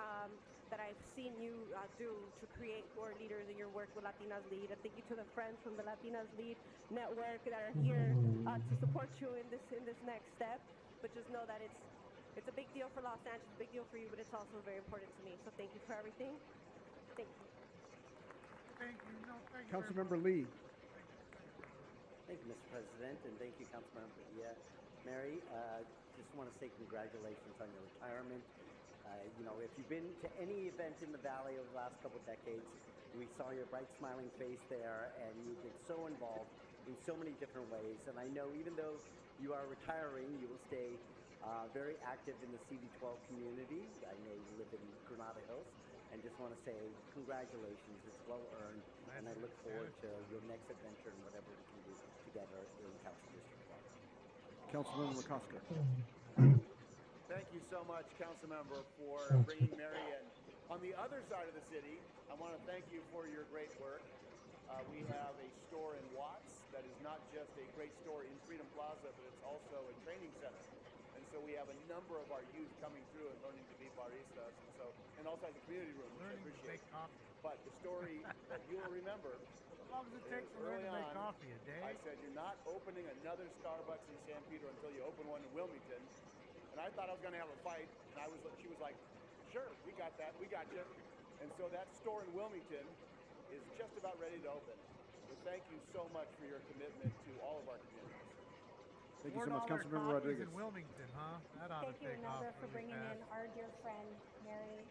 S7: that I've seen you do to create more leaders in your work with Latinas Lead. And thank you to the friends from the Latinas Lead network that are here to support you in this next step. But just know that it's a big deal for Los Angeles, a big deal for you, but it's also very important to me. So thank you for everything. Thank you.
S15: Thank you. No, thank you.
S18: Councilmember Lee.
S3: Thank you, Mr. President, and thank you, Councilmember Padilla. Mary, just want to say congratulations on your retirement. If you've been to any event in the Valley over the last couple of decades, we saw your bright, smiling face there, and you've been so involved in so many different ways. And I know even though you are retiring, you will stay very active in the CV12 community. I know you live in Granada Hills, and just want to say congratulations. It's well earned, and I look forward to your next adventure and whatever we can do together in Council District 12.
S18: Councilmember McCosker.
S10: Thank you so much, Councilmember, for bringing Mary in. On the other side of the city, I want to thank you for your great work. We have a store in Watts that is not just a great store in Freedom Plaza, but it's also a training center. And so we have a number of our youth coming through and learning to be baristas, and also has a community room, which I appreciate. But the story that you'll remember
S15: long as it takes to learn
S10: early
S15: to make
S10: on,
S15: coffee, a day?
S10: I said, you're not opening another Starbucks in San Pedro until you open one in Wilmington. And I thought I was going to have a fight. And she was like, sure, we got that. We got you. And so that store in Wilmington is just about ready to open. But thank you so much for your commitment to all of our communities.
S18: Thank you so much, Councilmember Rodriguez.
S15: In Wilmington, huh? That ought
S6: Thank
S15: to
S6: you,
S15: take
S6: Imelda,
S15: off
S6: for
S15: really
S6: bringing in
S15: fast.
S6: our dear friend, Mary.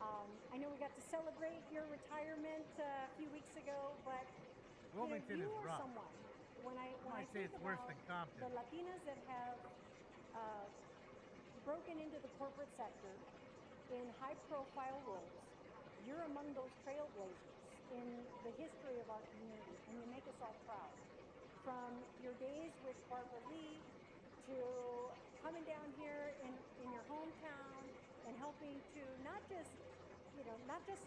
S6: I know we got to celebrate your retirement a few weeks ago, but
S15: Wilmington
S6: you
S15: is
S6: are
S15: rough.
S6: someone. When I
S15: might say
S6: think
S15: it's worse
S6: about
S15: than Compton.
S6: the Latinas that have broken into the corporate sector in high-profile roles, you're among those trailblazers in the history of our community, and you make us all proud. From your days with Barbara Lee to coming down here in your hometown and helping to not just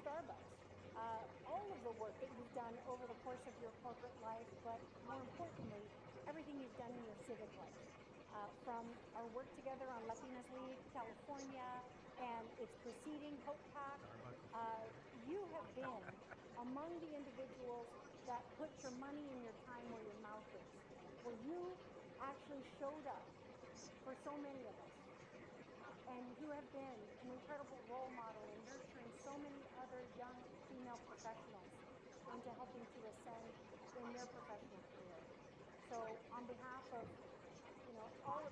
S6: Starbucks, all of the work that you've done over the course of your corporate life, but more importantly, everything you've done in your civic life. From our work together on Latinas League California and its preceding Hope Pack, you have been among the individuals that put your money and your time where your mouth is, where you actually showed up for so many of us. And you have been an incredible role model in nurturing so many other young female professionals into helping to ascend in their professional career. So on behalf of, all of,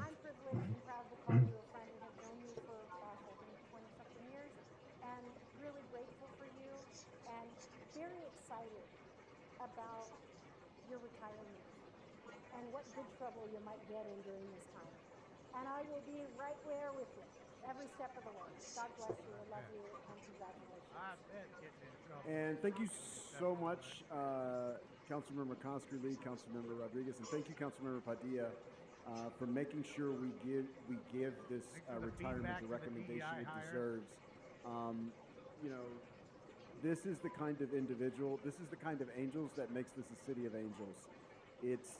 S6: I'm privileged and proud to call you a friend and have known you for, gosh, I think 20-something years, and really grateful for you and very excited about your retirement and what good trouble you might get in during this time. And I will be right there with you every step of the way. God bless you. I love you, and congratulations.
S15: I bet getting in trouble.
S18: And thank you so much, Councilmember Conskerly, Councilmember Rodriguez, and thank you, Councilmember Padilla, for making sure we give this retirement the recommendation it deserves. This is the kind of individual, this is the kind of angels that makes this a city of angels. It's,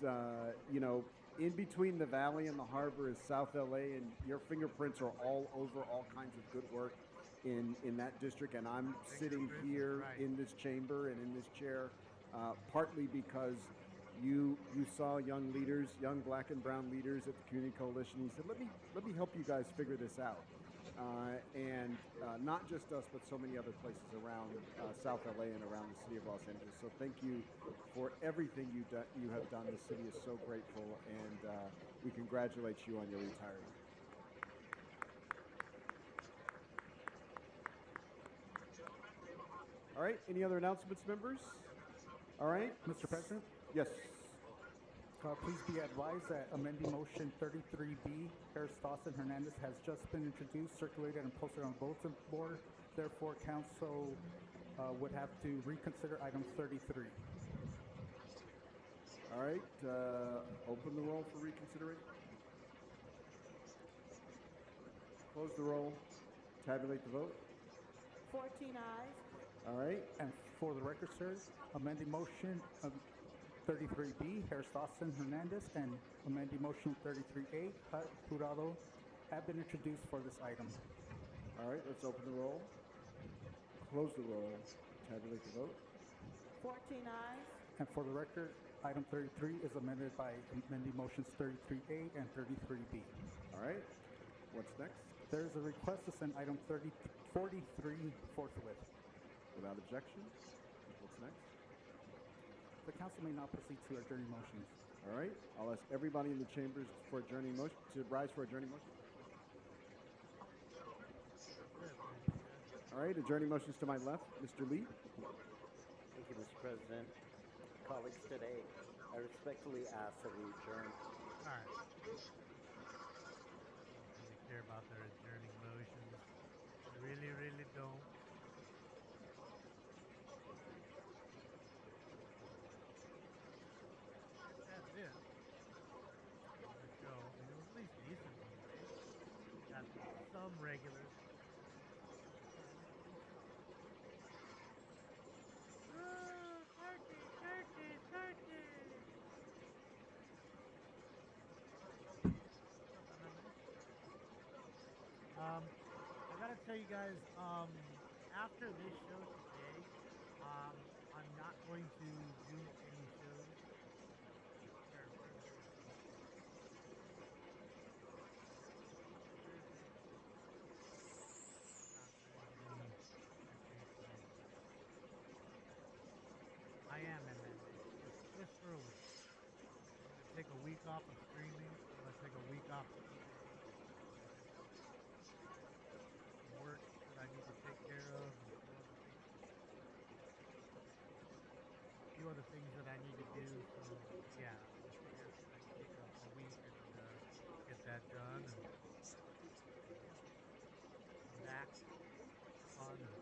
S18: in between the valley and the harbor is South LA, and your fingerprints are all over all kinds of good work in that district. And I'm sitting here in this chamber and in this chair partly because you saw young leaders, young black and brown leaders at the Community Coalition. You said, let me help you guys figure this out. And not just us, but so many other places around South LA and around the city of Los Angeles. So thank you for everything you have done. The city is so grateful, and we congratulate you on your retirement. All right, any other announcements, members? All right.
S19: Mr. President?
S18: Yes.
S19: Please be advised that amending motion 33B, Harris Dawson Hernandez, has just been introduced, circulated, and posted on the bulletin board. Therefore, council would have to reconsider item 33.
S18: All right, open the roll for reconsideration. Close the roll. Tabulate the vote.
S20: 14 ayes.
S18: All right.
S19: And for the record, sir, amending motion 33B, Harris Dawson Hernandez, and amending motion 33A, Hut Jurado, have been introduced for this item.
S18: All right, let's open the roll. Close the roll. Tabulate the vote.
S20: 14 ayes.
S19: And for the record, item 33 is amended by amending motions 33A and 33B.
S18: All right. What's next?
S19: There is a request to send item 43 forthwith.
S18: Without objection. What's next?
S19: The council may now proceed to adjourning motions.
S18: All right. I'll ask everybody in the chambers for adjourning motion to rise for adjourning motion. All right. Adjourning motions to my left. Mr. Lee.
S4: Thank you, Mr. President. Colleagues, today I respectfully ask that we adjourn.
S15: All right. I don't really care about their adjourning motions. I really, really don't. That's it. Let it go. I mean, it was at least decent one, right? Got some regulars. Turkey! I gotta tell you guys, after this show today, I'm not not going to do any shows. Where are those? Thursday. Not going to get any updates or anything. I am MMA, just for a week. I'm gonna take a week off of streaming. I'm gonna take a week off of DJing. Got some work that I need to take care of, and a few other things that I need to do. So yeah, I just figured I'd take a week and get that done, and come back, fun, and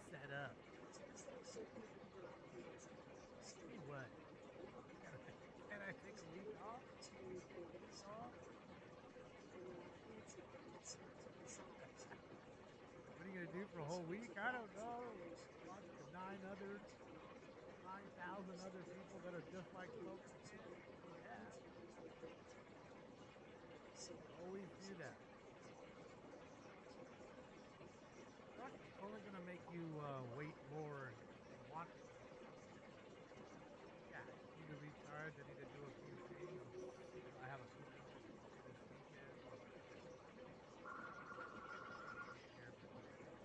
S15: set up. See what? Can I take a week off? Week off? What are you gonna do for a whole week? I don't know. Watch the 9,000 other people that are just like Smoking Kid. Do that. Always do that. Plus, it's only gonna make you wait more and watch it more. Yeah, I just need to recharge. I need to do a few things. I have a few things I need to do this weekend. Take care of a few things.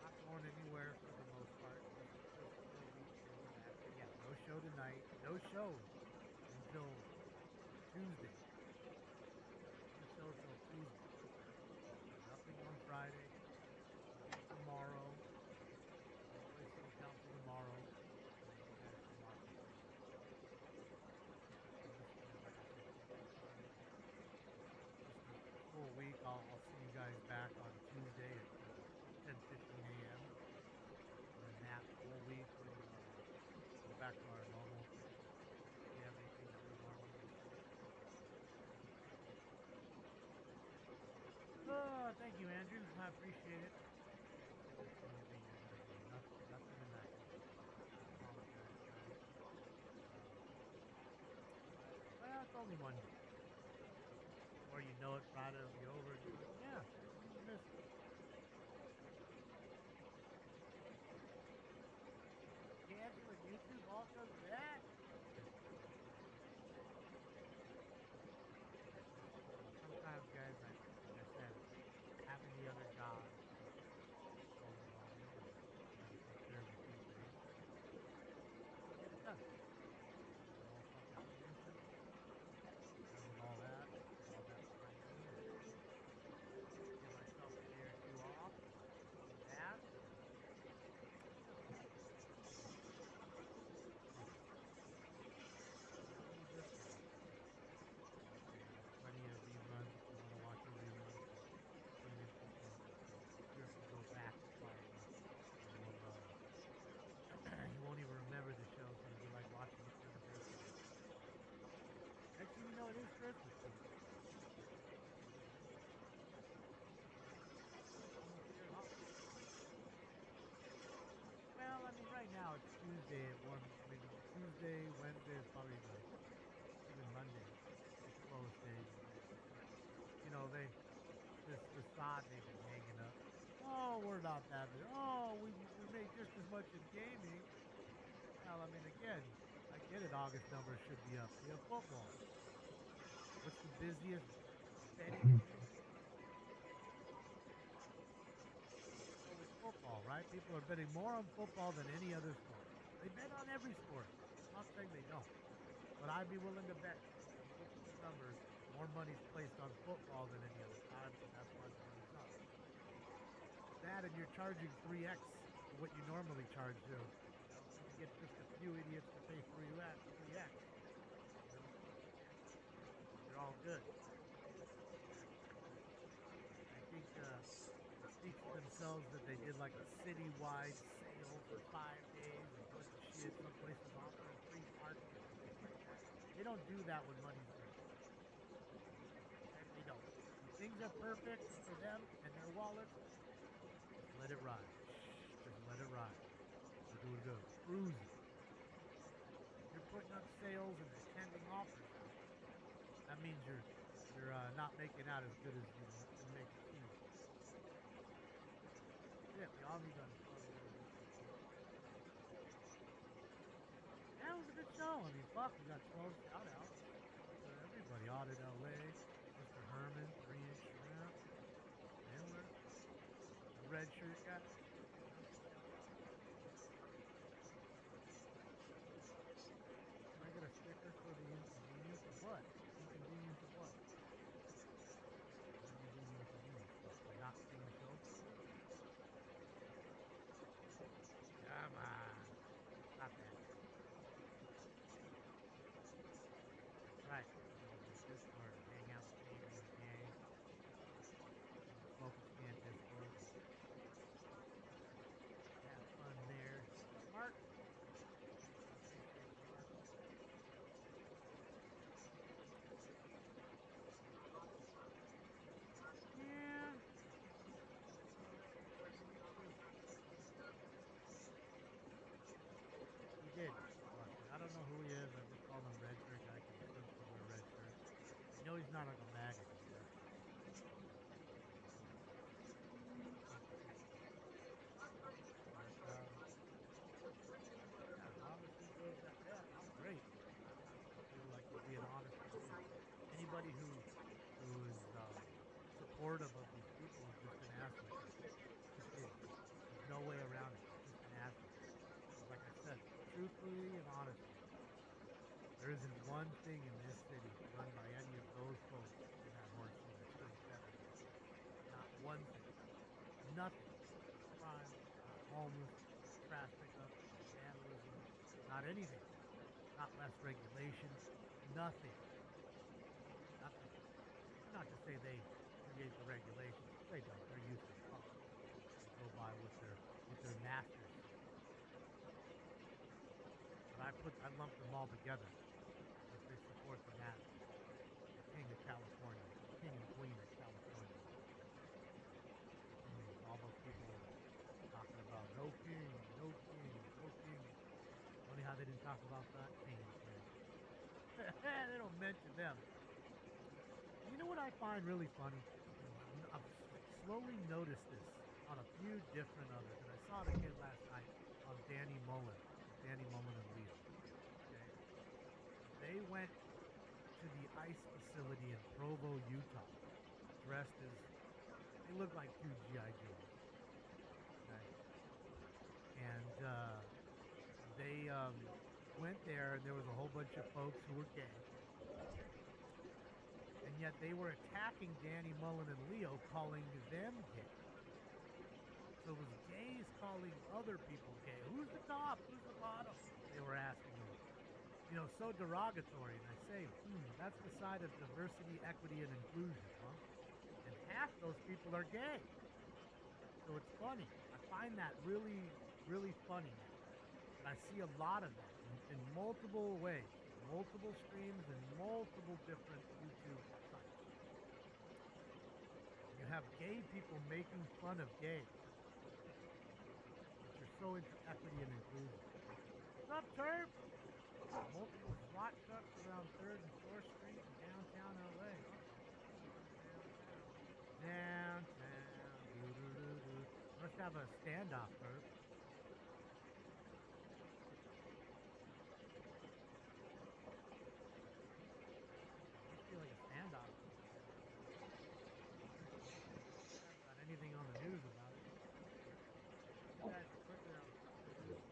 S15: Not going anywhere for the most part. Just for a week to relax. But yeah, no show tonight. No show until Tuesday. No show till Tuesday. Nothing on Friday. Nothing tomorrow. No play city council tomorrow. You guys can watch it Tuesday. I'm just gonna, like I said, take recharge. Just a full week. I'll see you guys back on Tuesday at 10:15 a.m. And then that whole week we'll go back to our normal thing. If we have anything to do normally. Oh, thank you, Andrew. I appreciate it. Good seeing you be here, Andrew. Nothing tonight. I apologize, guys. Well, it's only Monday. Before you know it, Friday will be over, and you're like, yeah, I didn't even miss it. Canceling YouTube all because of that? Sometimes, guys, like I said, having the other jobs is overwhelming, and you got to take care of a few things. You get it done. I'm all self-sufficient. Done with all that. Put all that behind me, and give myself a day or two off. Do that. That'll be good for me. There's plenty of reruns if you want to watch a rerun from some interesting. I'm sure if you go back and find them, you will. You won't even remember the show, so it'll be like watching it for the very first time. Next thing you know, it is Christmas, people. Almost here at home. Well, I mean, right now it's Tuesday. Tuesday, Wednesday is probably even Monday, the slowest days of the week. But this facade they've been hanging up. Oh, we're not that big. Oh, we make just as much in gaming. Well, I mean, again, I get it. August numbers should be up. We have football. What's the busiest betting game? It's always football, right? People are betting more on football than any other sport. They bet on every sport. I'm not saying they don't, but I'd be willing to bet. If you look at the numbers, more money's placed on football than any other time, so that's why the money's up. That and you're charging 3x for what you normally charge, so you can get just a few idiots to pay 3x. You're all good. I think it speaks for themselves that they did like a citywide sale for 5 days, a bunch of shit. Some places offering free parking and shit like that. They don't do that when money's good. Okay? They don't. When things are perfect for them and their wallets, just let it ride. Just let it ride. Look at it go. Cruising. If you're putting up sales and extending offers out, that means you're not making out as good as you make it seem. Yeah, we all need to unplug a little bit. was a good show. I mean, fuck, we got 12 shout outs to everybody. Audit LA, Mr. Herman, 3-inch shrimp, Miller, the red shirt guy. Can I get a sticker for the inconvenience of what? Inconvenience of what? What are you being inconvenienced for? For not seeing the show for a week? Come on. Stop that. That's right. Go to the Discord and hang out with Avery and the gang. In the Focus Can Discord. Have fun there. What's up, Mark? I appreciate you, Mark. Yeah. He did. I don't know who he is. I just called him red shirt guy because he tends to wear red shirts. I know he's not like a MAGA dude, that's for sure. But, yeah, as long as he goes that, yeah, I'm great. I feel like he'd be an honest to me. Anybody who is supportive of these people is just an ass licker. Just is. There's no way around it. It's just an ass licker. Because like I said, truthfully and honestly, there isn't one thing in this city run by any of those folks in that horseshoe that shouldn't better be. Not one thing. Nothing. Not crime, not homeless, not trash pickup, not vandalism, not anything. Not less regulation. Nothing. Nothing. It's not to say they create the regulations. They don't. They're useless fucks. They go by what their masters say. But I lump them all together because they support the master, the king of California, the king and queen of California. All those people talking about no king, no king, no king. Funny how they didn't talk about that king and queen. They don't mention them. You know what I find really funny? I've slowly noticed this on a few different others, and I saw it again last night on Danny Mullen and Leo. Okay, they went to the ICE facility in Provo, Utah, dressed as they look like two GI Joes. Okay, and they went there, and there was a whole bunch of folks who were gay. And yet they were attacking Danny Mullen and Leo, calling them gay. So it was gays calling other people gay. Who's the top? Who's the bottom? They were asking them. You know, so derogatory. And I say, that's the side of diversity, equity, and inclusion, huh? And half those people are gay. So it's funny. I find that really, really funny now. And I see a lot of that in multiple ways. Multiple streams and multiple different YouTube sites. You have gay people making fun of gays. But you're so into equity and inclusion. What's up, Turf? Multiple SWAT trucks around 3rd and 4th Street in downtown LA. Downtown. Doo-doo-doo-doo. Must have a standoff, Turf. Like a standoff. I haven't got anything on the news about it. You guys are quicker on the news.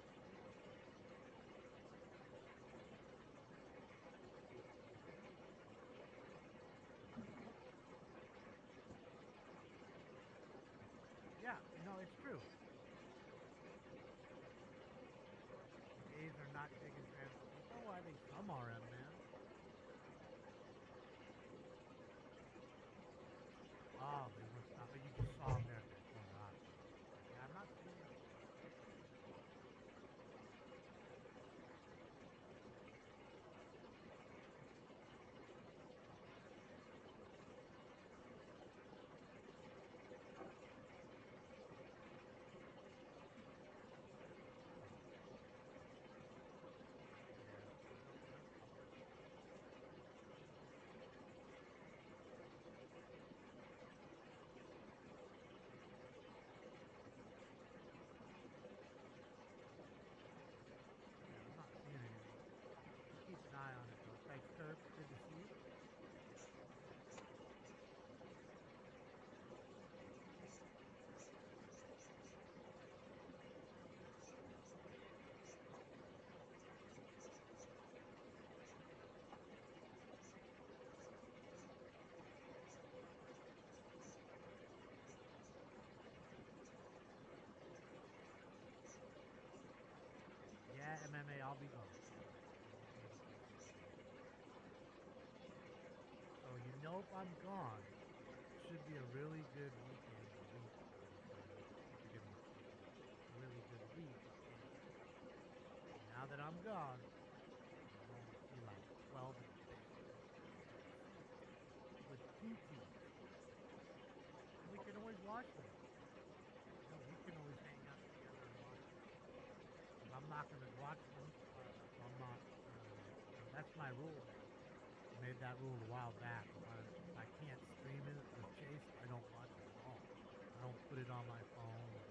S15: Yeah, no, it's true. Gays are not taking trans. You know why they some are, man. Oh, they were stopped. You just saw them there at that corner. Yeah, I'm not seeing them. hope I'm gone. Should be a really good weekend or week for you guys. I'm forgetting what state you're in. A really good week of cases. And now that I'm gone, you only see like 12 in the paper. With 2 teams. And we can always watch them. You know, we can always hang out together and watch them. If I'm not going to watch them, if I'm not, that's my rule now. I made that rule a while back. If I can't stream it with Chase, I don't watch it at all. I don't put it on my phone and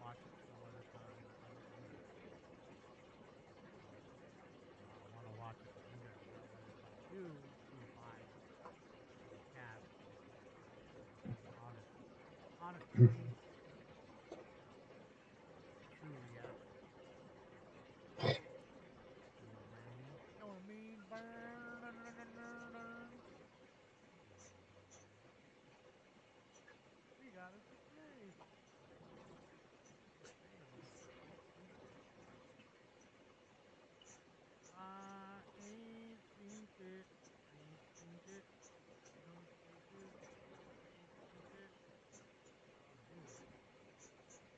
S15: watch it some other time. I don't do that. I want to watch it with you guys. That way, if I do a buy cash, it's an honest opinion. True reaction. You know what I mean? You know what I mean? We got us a J. Saying almost complete sweepstakes. I ain't seen it. Ain't seen it. No cases. Ain't seen it. Oh, dude.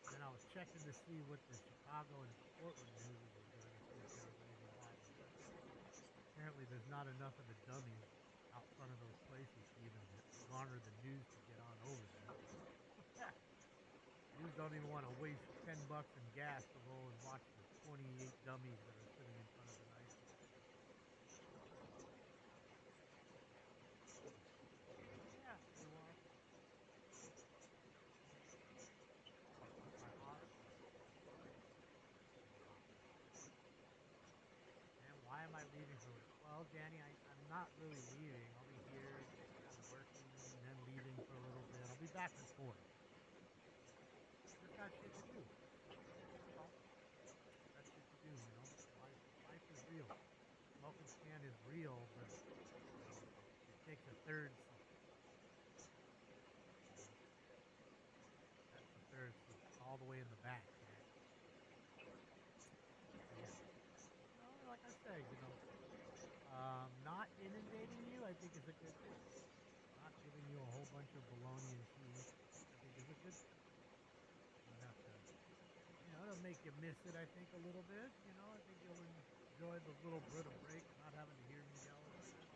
S15: And then I was checking to see what the Chicago and Portland news were doing to see if there was any rioting. Apparently, there's not enough of the dummies out front of those places to even garner the news to get on over there. News don't even want to waste $10 in gas to roll and watch the 28 dummies that are sitting in front of an ice rink. Yeah, they watch. My Oscar. And why am I leaving for? Well, Danny, I'm not really leaving. I'll be here, kind of working, and then leaving for a little bit. I'll be back and forth. Just got shit to do. That's all. Got shit to do, you know. Life is real. Welcome Scan is real, but you know, it takes a third seat. You know? That's the third seat, all the way in the back, man. So yeah, you know, like I say, you know, not inundating you, I think is a good thing. Not giving you a whole bunch of baloney and tea, I think is a good thing. You don't have to, you know, it'll make you miss it, I think, a little bit. You know, I think you'll enjoy the little bit of break of not having to hear me yell at you and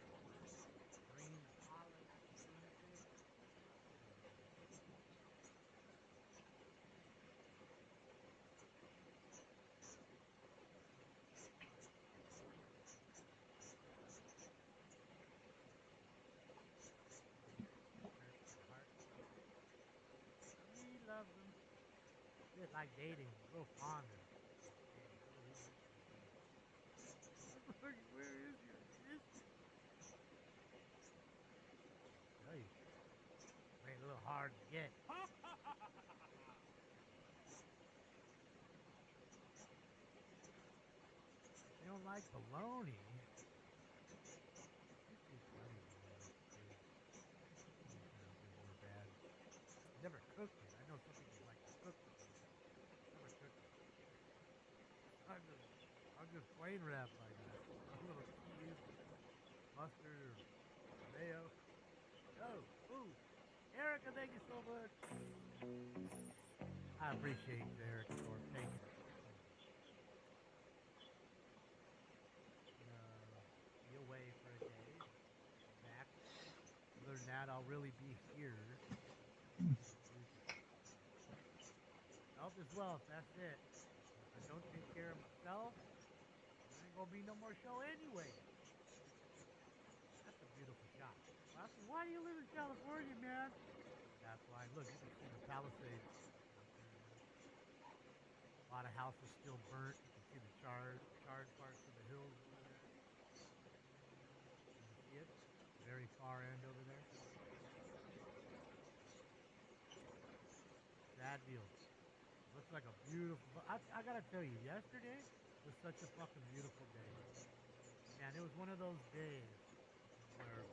S15: scream and holler like a lunatic. Hurts my heart. He loves them. Bit like dating them, a little fonder. Damn, where did he get those shoes? Where is your assistant? Tell you, made it a little hard to get. You don't like bologna? You're too funny, man. Kids. Sometimes they're more bad. Never cooked it. I know some people like to cook bologna. Never cooked it. I'll just plain wrap, I guess. Put a little cheese or mustard or mayo. Oh, ooh. Erica, thank you so much. I appreciate you, Eric Thorpe. Thank you. Be away for a day. Be back. Other than that, I'll really be here this weekend. Health is wealth. That's it. If I don't take care of myself, there ain't gonna be no more show anyway. That's a beautiful shot. Well, why do you live in California, man? That's why. Look, you can see the Palisades out there, man. A lot of houses still burnt. You can see the charred parts of the hills over there. Can you see it? Very far end over there. Sad deal. Looks like a beautiful. I gotta tell you, yesterday was such a fucking beautiful day. Man, it was one of those days where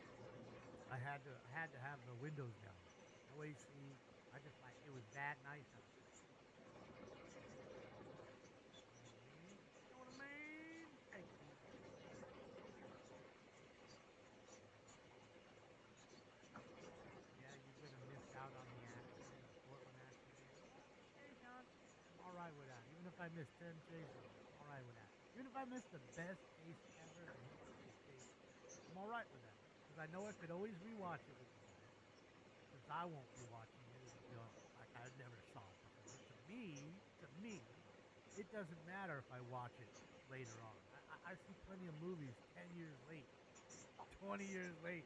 S15: I had to have the windows down, no AC. I just like it was that nice out there. You know what I mean? Thank you. if I miss 10 chases, I'm all right with that. Even if I miss the best chase ever and it's a good chase, I'm all right with that. Because I know I could always rewatch it with you guys. Since I won't be watching it, like I never saw it before. To me, it doesn't matter if I watch it later on. I see plenty of movies 10 years late, 20 years late,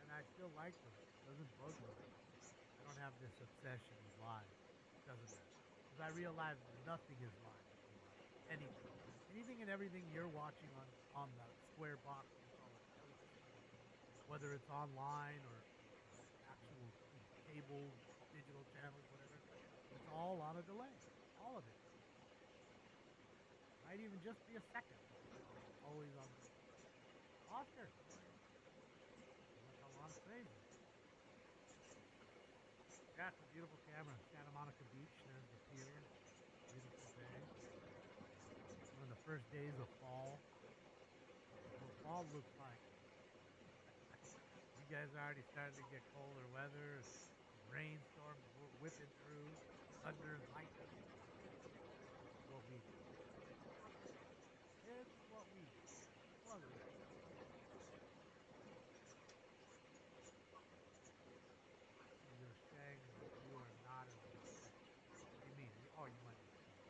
S15: and I still like them. It doesn't bug me. I don't have this obsession with live. It doesn't matter. Because I realize nothing is live if you watch it. Anything. Anything and everything you're watching on the square box we call a television, whether it's online or actual cable, digital channels, whatever, it's all on a delay. All of it. Might even just be a second. It's always on delay. Oscar. That's a lot of crazy. Yeah, it's a beautiful camera. Santa Monica Beach. There's the pier. Beautiful day. One of the first days of fall. What fall looks like. You guys are already starting to get colder weather. Rainstorms whipping through. Thunder and lightning. It's what we do. It's what we do. What we do. You're saying you are not as upset. What do you mean? Oh, you might be upset.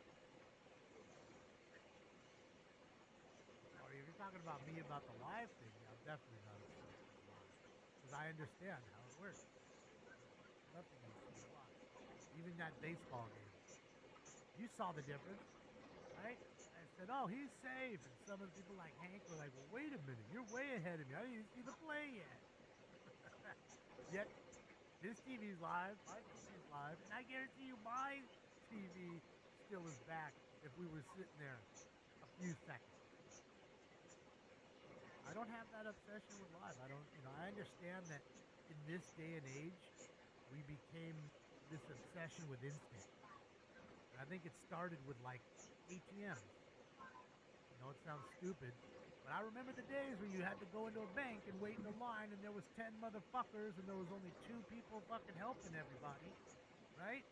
S15: Oh, if you're talking about me about the live thing, yeah, I'm definitely not upset with live. Because I understand how it works. Nothing you see live. Even that baseball game. You saw the difference, right? I said, oh, he's safe. And some of the people like Hank were like, well, wait a minute. You're way ahead of me. I didn't even see the play yet. Yet, his TV's live, my TV's live, and I guarantee you my TV still is back if we were sitting there a few seconds. I don't have that obsession with live. I don't, I understand that in this day and age, we became this obsession with instant. And I think it started with like ATMs. It sounds stupid, but I remember the days when you had to go into a bank and wait in a line and there was 10 motherfuckers and there was only 2 people fucking helping everybody, right?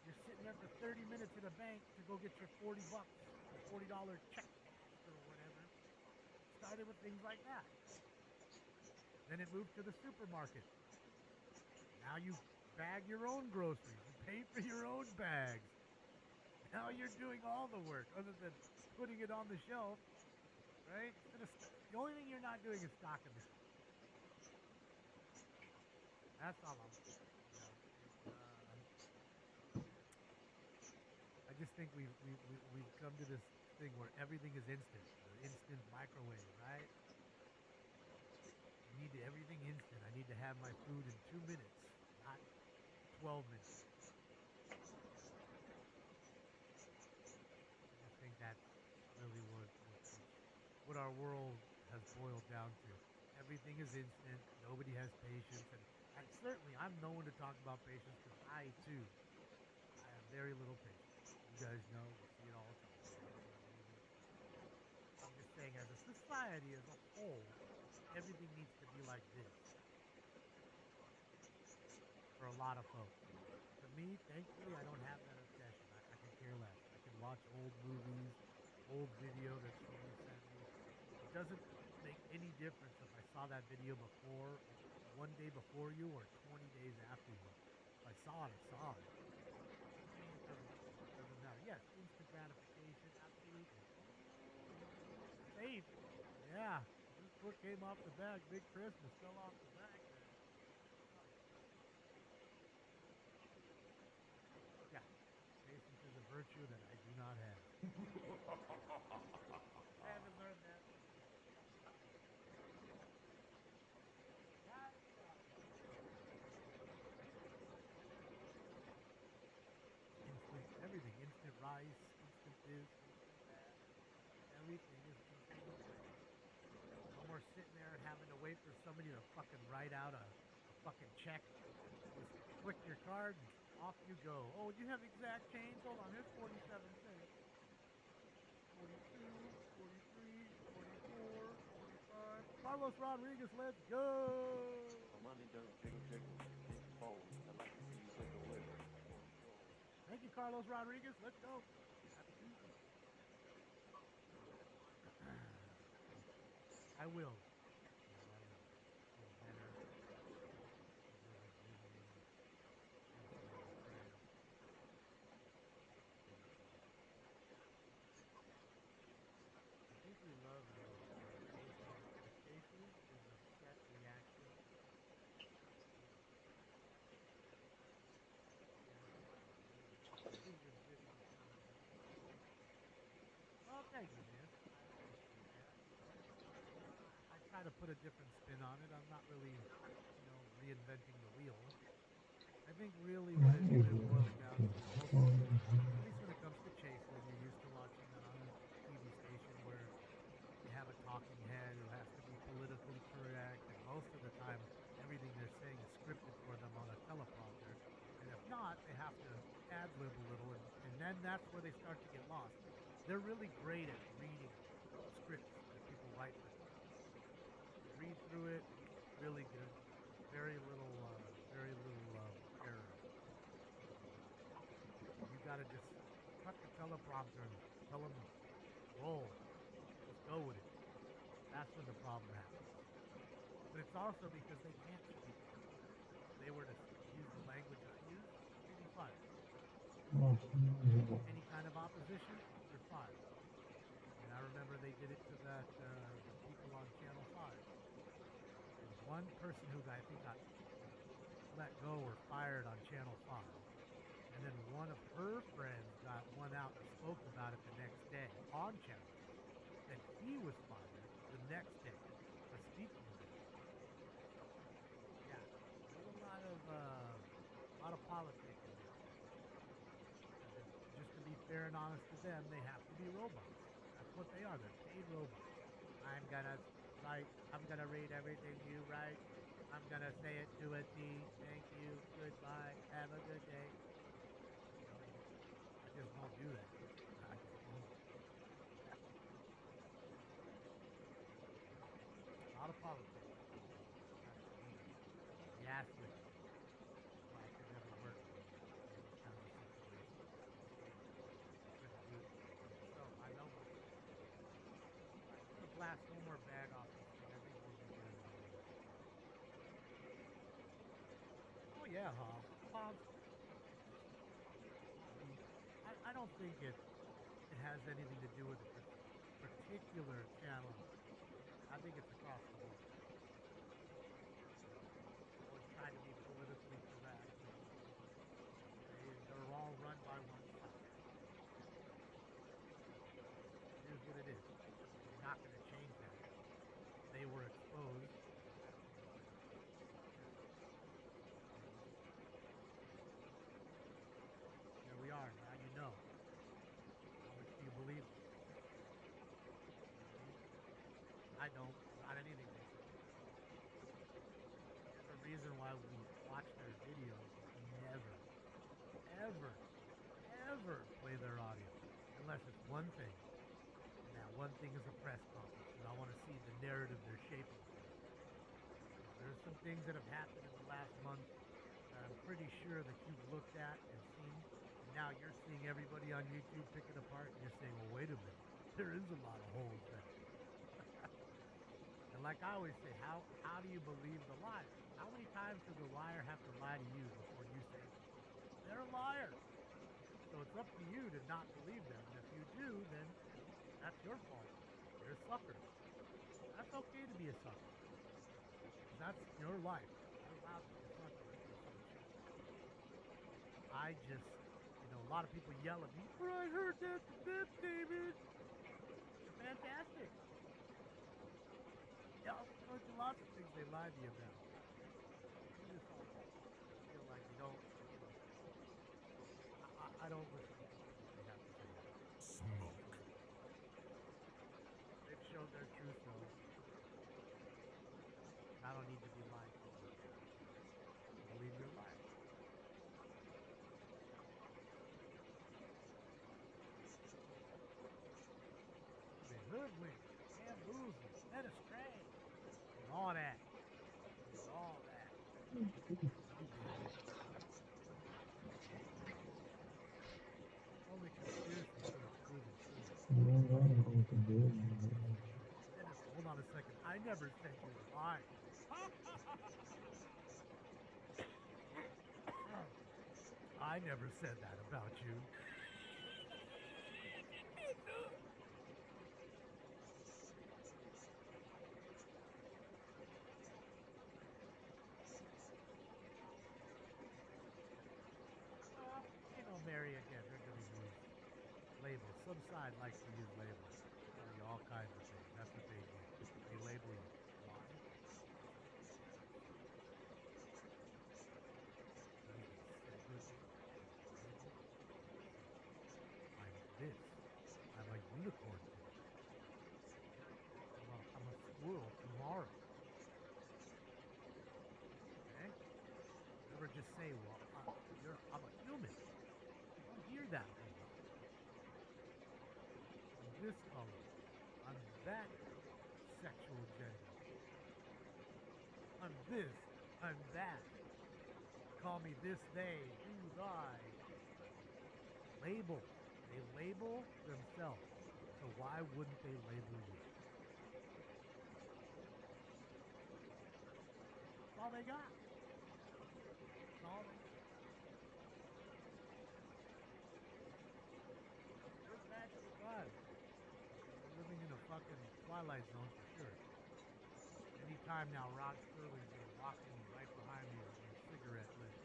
S15: You're sitting there for 30 minutes at a bank to go get your $40, $40 check or whatever. Started with things like that. Then it moved to the supermarket. Now you bag your own groceries. You pay for your own bags. Now you're doing all the work other than putting it on the shelf, right? The only thing you're not doing is stocking the shelf. That's all I'm saying. I just think we've come to this thing where everything is instant. Instant microwave, right? I need everything instant. I need to have my food in 2 minutes, not 12 minutes. I think that's really what our world has boiled down to. Everything is instant. Nobody has patience, and certainly I'm no one to talk about patience because I too, I have very little patience. You guys know, you see it all the time. I'm just saying, as a society as a whole, everything needs to be like this for a lot of folks. For me, thankfully, I don't have that obsession. I can care less. I can watch old movies, old video that somebody sent me. It doesn't make any difference if I saw that video before, one day before you, or 20 days after you. If I saw it, I saw it. It doesn't matter. Yes, instant gratification, absolutely. Safe, yeah. This book came off the bag. Big Christmas fell off the bag there. Yeah, patience is a virtue that I do not have. I haven't learned that. Instant everything. Instant rice, instant this, instant that. Everything is instant. No more sitting there and having to wait for somebody to fucking write out a fucking check. Just click your card and off you go. Oh, do you have exact change? Hold on, here's 47 cents. 42, 43, 44, 45. Carlos Rodriguez, let's go!
S10: Money don't jiggle jiggle, it folds. I'd like to see you wiggle wiggle.
S15: Thank you, Carlos Rodriguez. Let's go. Happy Tuesday. I will. And I will. Feel better. Feel rejuvenated. See some of my friends. I think we love facing expectations is a set reaction. We resist accountability. Well, thank you, miss. I appreciate that. I try to put a different spin on it. I'm not really, reinventing the wheel. I think really what it boils down to, at least when it comes to chasers, you're used to watching it on a TV station where you have a talking head who has to be politically correct, and most of the time, everything they're saying is scripted for them on a teleprompter. And if not, they have to ad lib a little, and then that's where they start to get lost. They're really great at reading scripts that people write for them. Read through it, really good. Very little errors. You got to just cut the teleprompter and tell them to roll. Just go with it. That's when the problem happens. But it's also because they can't speak. If they were to use the language I use, they'd be fired. Any kind of opposition, you're fired. And I remember they did it to the people on Channel 5. There was one person who I think got let go or fired on Channel 5. And then one of her friends got one out and spoke about it the next day on Channel 5. Then he was fired the next day for speaking about it. Yeah, there's a lot of politics in this. Just to be fair and honest to them, they have to be robots. That's what they are. They're paid robots. I'm gonna read everything you write. I'm gonna say it to a T. Thank you. Goodbye. Have a good day. I just won't do that. I just won't. A lot of politics. That's the aspect of it. That's why I could never work in those kind of a situation. I couldn't do it for myself. I know myself. All right, I'm gonna blast one more bag off this thing. I think we'll be good in a minute. Oh yeah, Hob. Constantly. I don't think it has anything to do with a particular channel. I think it's across the board. Always trying to be politically correct. They're all run by one side. It is what it is. You're not going to change that. They were exposed. Here we are. Now you know. How much do you believe them? I don't. Not anything they say. There's a reason why we watch their videos but never, ever, ever play their audio. Unless it's one thing. And that one thing is a press conference. And I want to see the narrative they're shaping. There's some things that have happened in the last month that I'm pretty sure that you've looked at and seen. And now you're seeing everybody on YouTube pick it apart. And you're saying, well, wait a minute. There is a lot of holes there. And like I always say, how do you believe the liar? How many times does a liar have to lie to you before you say they're a liar? So it's up to you to not believe them. And if you do, then that's your fault. You're a sucker. That's okay to be a sucker. That's your life. You're allowed to be a sucker if you so choose. I just, a lot of people yell at me, I heard that the Beth, David. You're fantastic. Yeah, there's lots of things they lie to you about. Do this all the time. I feel like they don't, I don't listen to what they have to say.
S16: Smoke.
S15: They've showed their true selves. I don't need to be lied to. I believe you're a liar. They hoodwinked, bamboozled, led astray. And all that. And all that. Only conspiracy theories proven true. Dennis, hold on a second. I never said you were lying. I never said that about you. Mary, again, they're going to use labels. Some side likes to use labels. Tell you all kinds of things. That's what they do. They label you. Why? I'm this. I'm a unicorn today. I'm a squirrel tomorrow. Okay? Never just say, well, I'm a human. Don't hear that whole lot. I'm this color. I'm that sexual gender. I'm this. I'm that. Call me this, they, you, thy. Label. They label themselves. So why wouldn't they label you? That's all they got. That's all they got. Where's Magical Drive? We're living in a fucking Twilight Zone for sure. Anytime now, Rod Sterling's gonna walk in right behind me with a cigarette lit.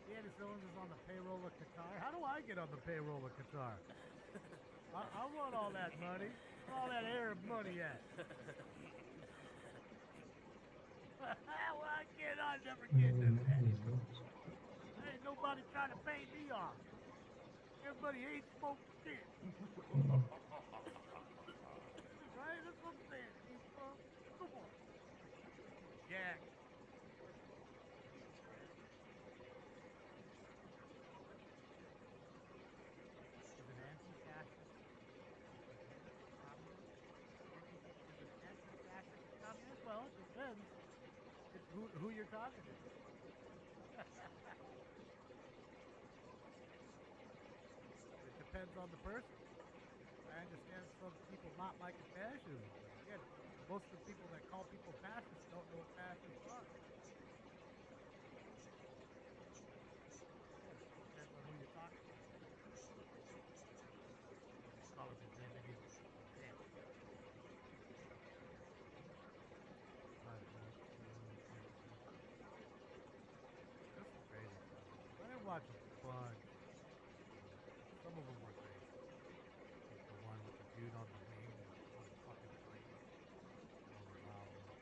S15: Candace Owens is on the payroll of Qatar. How do I get on the payroll of Qatar? I want all that money. Where all that Arab money at? Well, I can't. I never get this. Ain't nobody trying to pay me off. Everybody hates smoke shit. Right? That's what I'm saying. Come on. Jack. Is an anti-fascist communist? Is an anti-fascist communist? Well, it depends. It's who you're talking to. It depends on the person. I understand some people not liking fascism. Again, most of the people that call people fascists don't know what fascists are. Again, it depends on who you're talking to. Call us examining them. This is crazy. I didn't watch a bunch. Some of them were great. Like the one with the dude on the wing on the fucking plane. That was a wild one.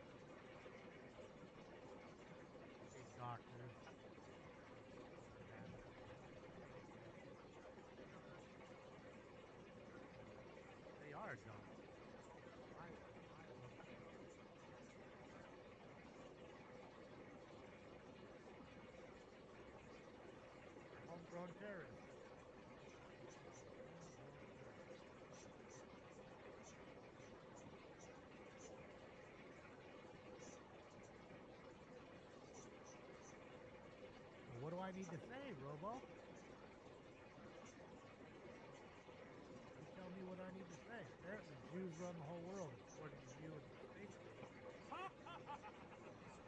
S15: Big doctors. They are dumb. Why would they? Homegrown terrorists. Well, what do I need to say, Robo? You tell me what I need to say. Apparently, Jews run the whole world, according to you and the space station.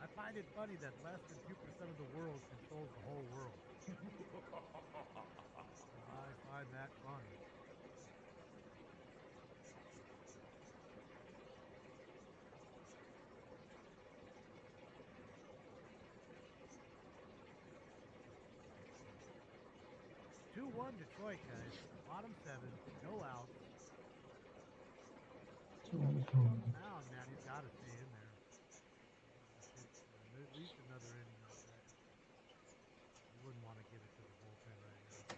S15: I find it funny that less than 2% of the world controls the whole world. I find that funny. Two-one Detroit, guys. Bottom 7, no outs. On the mound, man, he's got to stay in there. At least another inning out there. You wouldn't want to give it to the bullpen right now.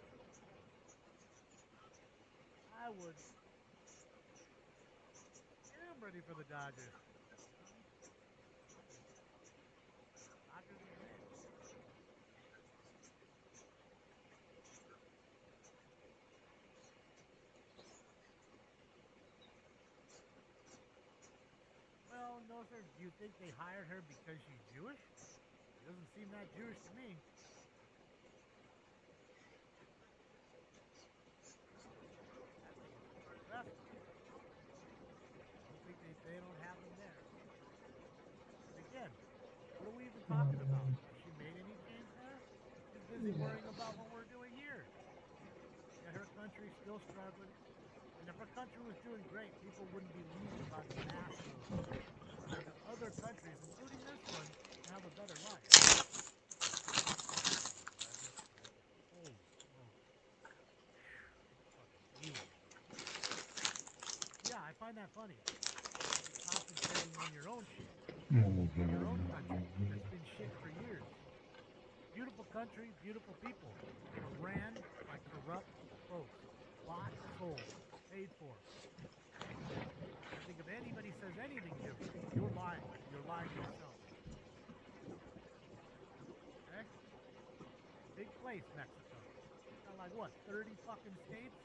S15: I would. Yeah, I'm ready for the Dodgers. Dodgers are great. Well, no, sir. Do you think they hired her because she's Jewish? It doesn't seem that Jewish to me. they don't have them there. But again, what are we even talking about? Has she made any change there? She's busy worrying about what we're doing here. Yeah, her country's still struggling. And if her country was doing great, people wouldn't be leaving about the mass move to other countries, including this one, to have a better life. Holy smoke. Fucking alien. Yeah, I find that funny. Concentrating on your own shit. Your own country that's been shit for years. Beautiful country, beautiful people. But ran by corrupt folks. Bought, sold, paid for. I think if anybody says anything different, you're lying. You're lying to yourself. Okay? Big place, Mexico. Got like what, 30 fucking states?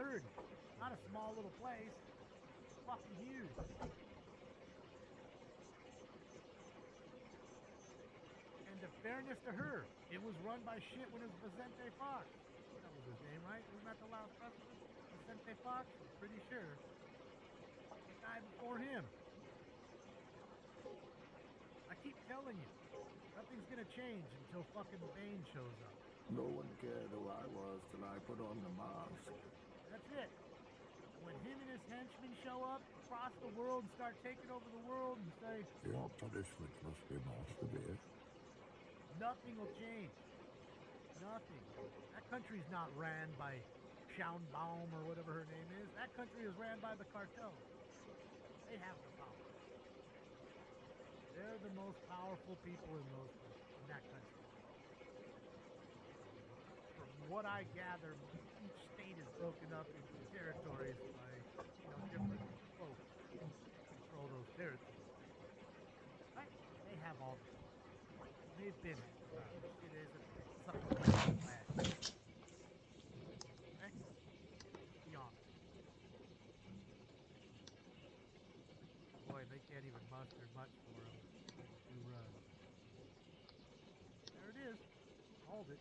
S15: 30. Not a small little place. Fucking huge. And the fairness to her, it was run by shit when it was Vicente Fox. That was his name, right? Wasn't that the last president? Vicente Fox? I'm pretty sure. The guy before him. I keep telling you, nothing's gonna change until fucking Bane shows up.
S9: No one cared who I was till I put on the mask.
S15: That's it. When him and his henchmen show up across the world and start taking over the world and say,
S9: Your punishment must be more severe.
S15: Nothing will change. Nothing. That country's not ran by Schaumbaum or whatever her name is. That country is ran by the cartel. They have the power. They're the most powerful people in that country. From what I gather, each state is broken up into territories by, different folks who control those territories. Right? They have all the power. They've been around. It isn't something like that. Okay? Be honest. Boy, they can't even muster much for him. 2 runs. There it is. Called it.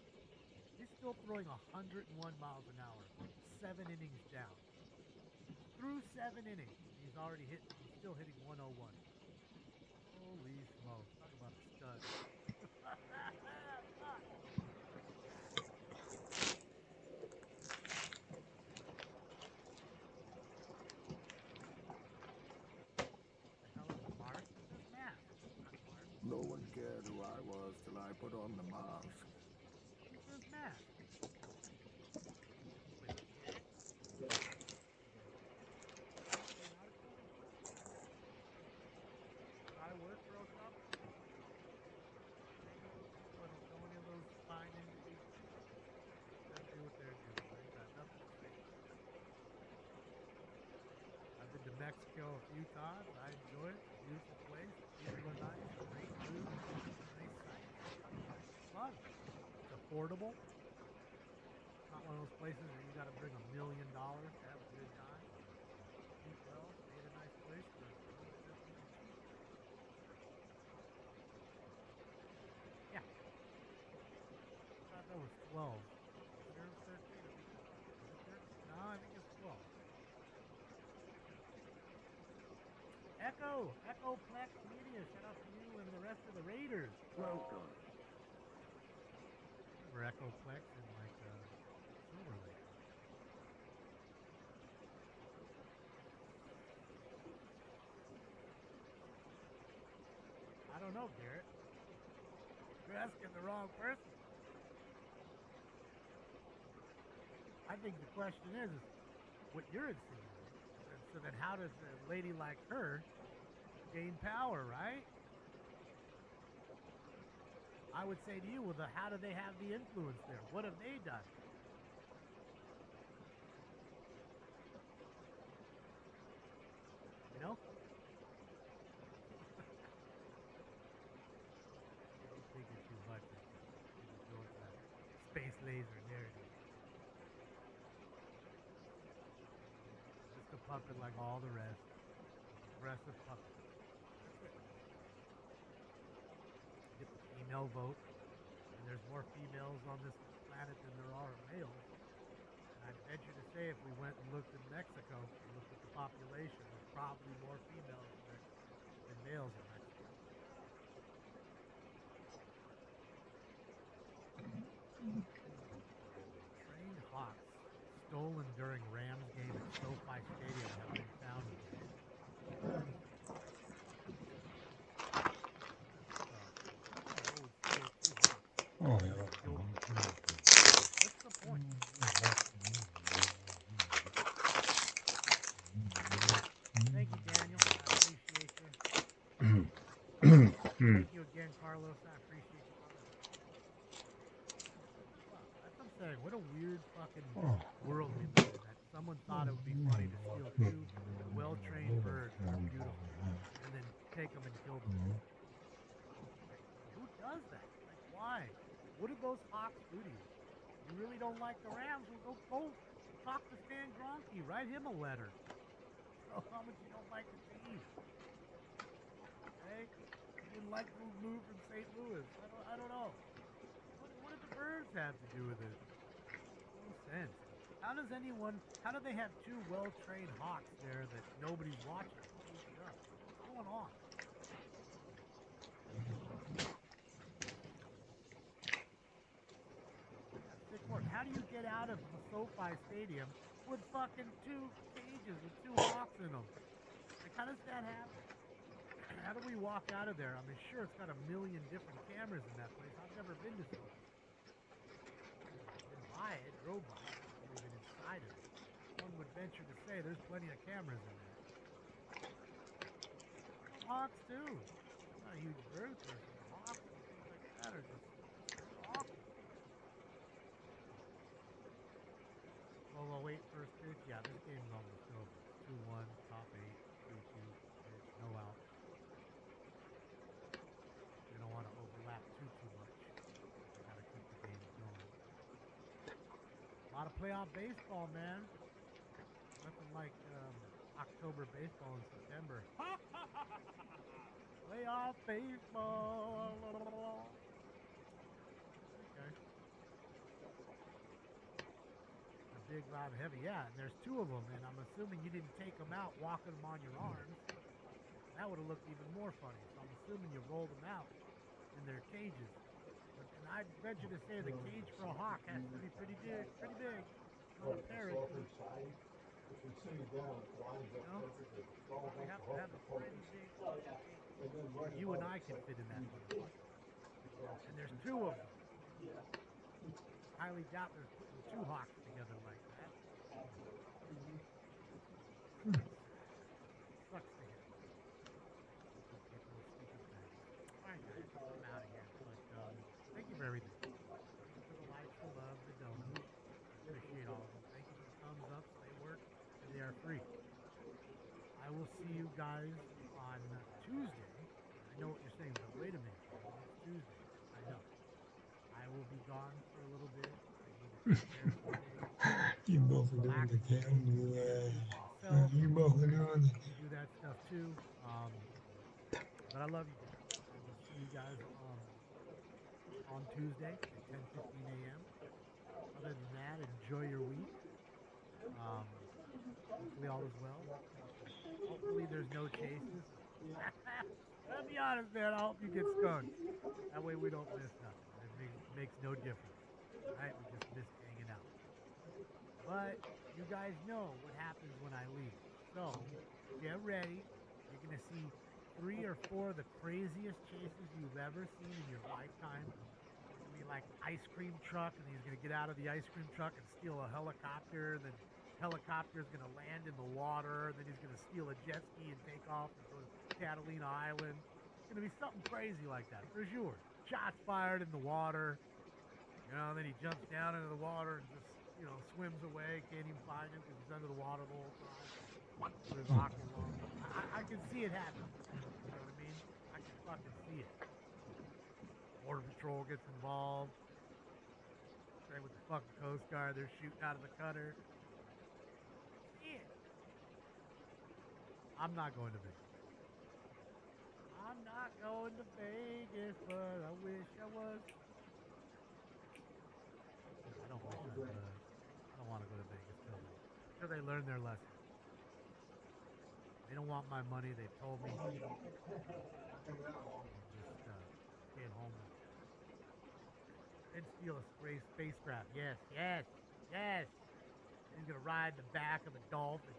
S15: He's still throwing 101 miles an hour. 7 innings down. Through 7 innings, he's still hitting 101. Holy smoke. Talk about a stud.
S9: No one cared who I was till I put on the mask.
S15: He says mask. I work for a company. Don't any of those fine individuals. Let them do what they're doing. I ain't got nothing to say. I've been to Mexico a few times. I enjoy it. Beautiful place. People are nice. Great food. Nice sights. Fun. It's affordable. Not one of those places where you got to bring $1 million to have a good time. Eat well. Stay at a nice place for yeah. I thought that was 12. There was 13. No, I think it's 12. Echoplex Media, shout out to you and the rest of the Raiders.
S9: Welcome.
S15: Remember Echoplex in Silver Lake. I don't know, Garrett. You're asking the wrong person. I think the question is what you're insinuating. So then how does a lady like her gain power, right? I would say to you, well, how do they have the influence there? What have they done? You know? I'm thinking too much. Go with that space laser narrative. Just a puppet like all the rest. Aggressive puppet. Get the female vote. And there's more females on this planet than there are males. And I'd venture to say if we went and looked in Mexico and looked at the population of probably more females than males in Mexico. Trained hawks stolen during Rams game at SoFi Stadium have been found again.
S11: Oh, yeah.
S15: What's the point? Thank you, Daniel. I appreciate you. Thank you again, Carlos. I appreciate you, brother. Wow, that's what I'm saying. What a weird fucking world we live in. That someone thought it would be funny to steal two well-trained birds that are beautiful and then take them and kill them. Who does that? Like, why? What do those hawks do to you? You really don't like the Rams? Well, go talk to Stan Kroenke. Write him a letter. Tell how much you don't like the team. Okay? You didn't like the move from St. Louis. I don't know. What do the birds have to do with it? No sense. How do they have two well-trained hawks there that nobody's watching? What's going on? How do you get out of the SoFi Stadium with fucking two cages with two hawks in them? Like, how does that happen? How do we walk out of there? I mean, sure, it's got a million different cameras in that place. I've never been to SoFi. Been by it, drove by it, never been inside of it. One would venture to say there's plenty of cameras in there. Hawks too. I'm not a huge bird person. Hawks and things like that are just awful. 12:08 first pitch. Yeah, this game's almost over. 2-1, top 8, 3-2 pitch, no out. They don't want to overlap too much. They got to keep the game going. A lot of playoff baseball, man. Nothing like October baseball in September. Playoff baseball. Okay. Big, loud, heavy, yeah, and there's two of them, and I'm assuming you didn't take them out walking them on your arms. That would have looked even more funny, so I'm assuming you rolled them out in their cages. And I'd venture to say the cage for a hawk has to be pretty big, not a parrot. You know? We have to have a pretty big cage. You and I can fit in that one. And there's two of them. Highly doubt there's putting two hawks together like that. Sucks to hear. People with stupid things. Alright guys, I'm out of here. But thank you for everything. Thank you for the likes, the love, the donuts. Appreciate all of them. Thank you for the thumbs ups. They work and they are free. I will see you guys on Tuesday. I know what you're saying, but wait a minute. It's Tuesday. I know. I will be gone for a little bit. I need to prepare some things.
S11: You both are doing the camera. You both are doing it.
S15: Do that stuff too. But I love you guys. I will see you guys on Tuesday at 10:15 a.m. Other than that, enjoy your week. Hopefully all is well. Hopefully there's no chases. I'll be honest, man. I hope you get skunked. That way we don't miss nothing. It makes no difference. Right? We just miss hanging out. But you guys know what happens when I leave. So get ready. You're going to see 3 or 4 of the craziest chases you've ever seen in your lifetime. It's going to be like ice cream truck, and he's going to get out of the ice cream truck and steal a helicopter. Then helicopter's going to land in the water. Then he's going to steal a jet ski and take off and go to Catalina Island. It's going to be something crazy like that, for sure. Shots fired in the water. You know, and then he jumps down into the water and just, you know, swims away. Can't even find him because he's under the water the whole time. With his aqua lung. I can see it happen. You know what I mean? I can fucking see it. Border Patrol gets involved. Same with the fucking Coast Guard. They're shooting out of the cutter. Shit. I'm not going to Vegas. I'm not going to Vegas, but I wish I was. I don't wish I was. I don't want to go to Vegas till they learn their lesson. They They don't want my money. They've told me just stay at home and steal a spacecraft. Yes, yes, yes. And he's gonna ride the back of the Dolphin.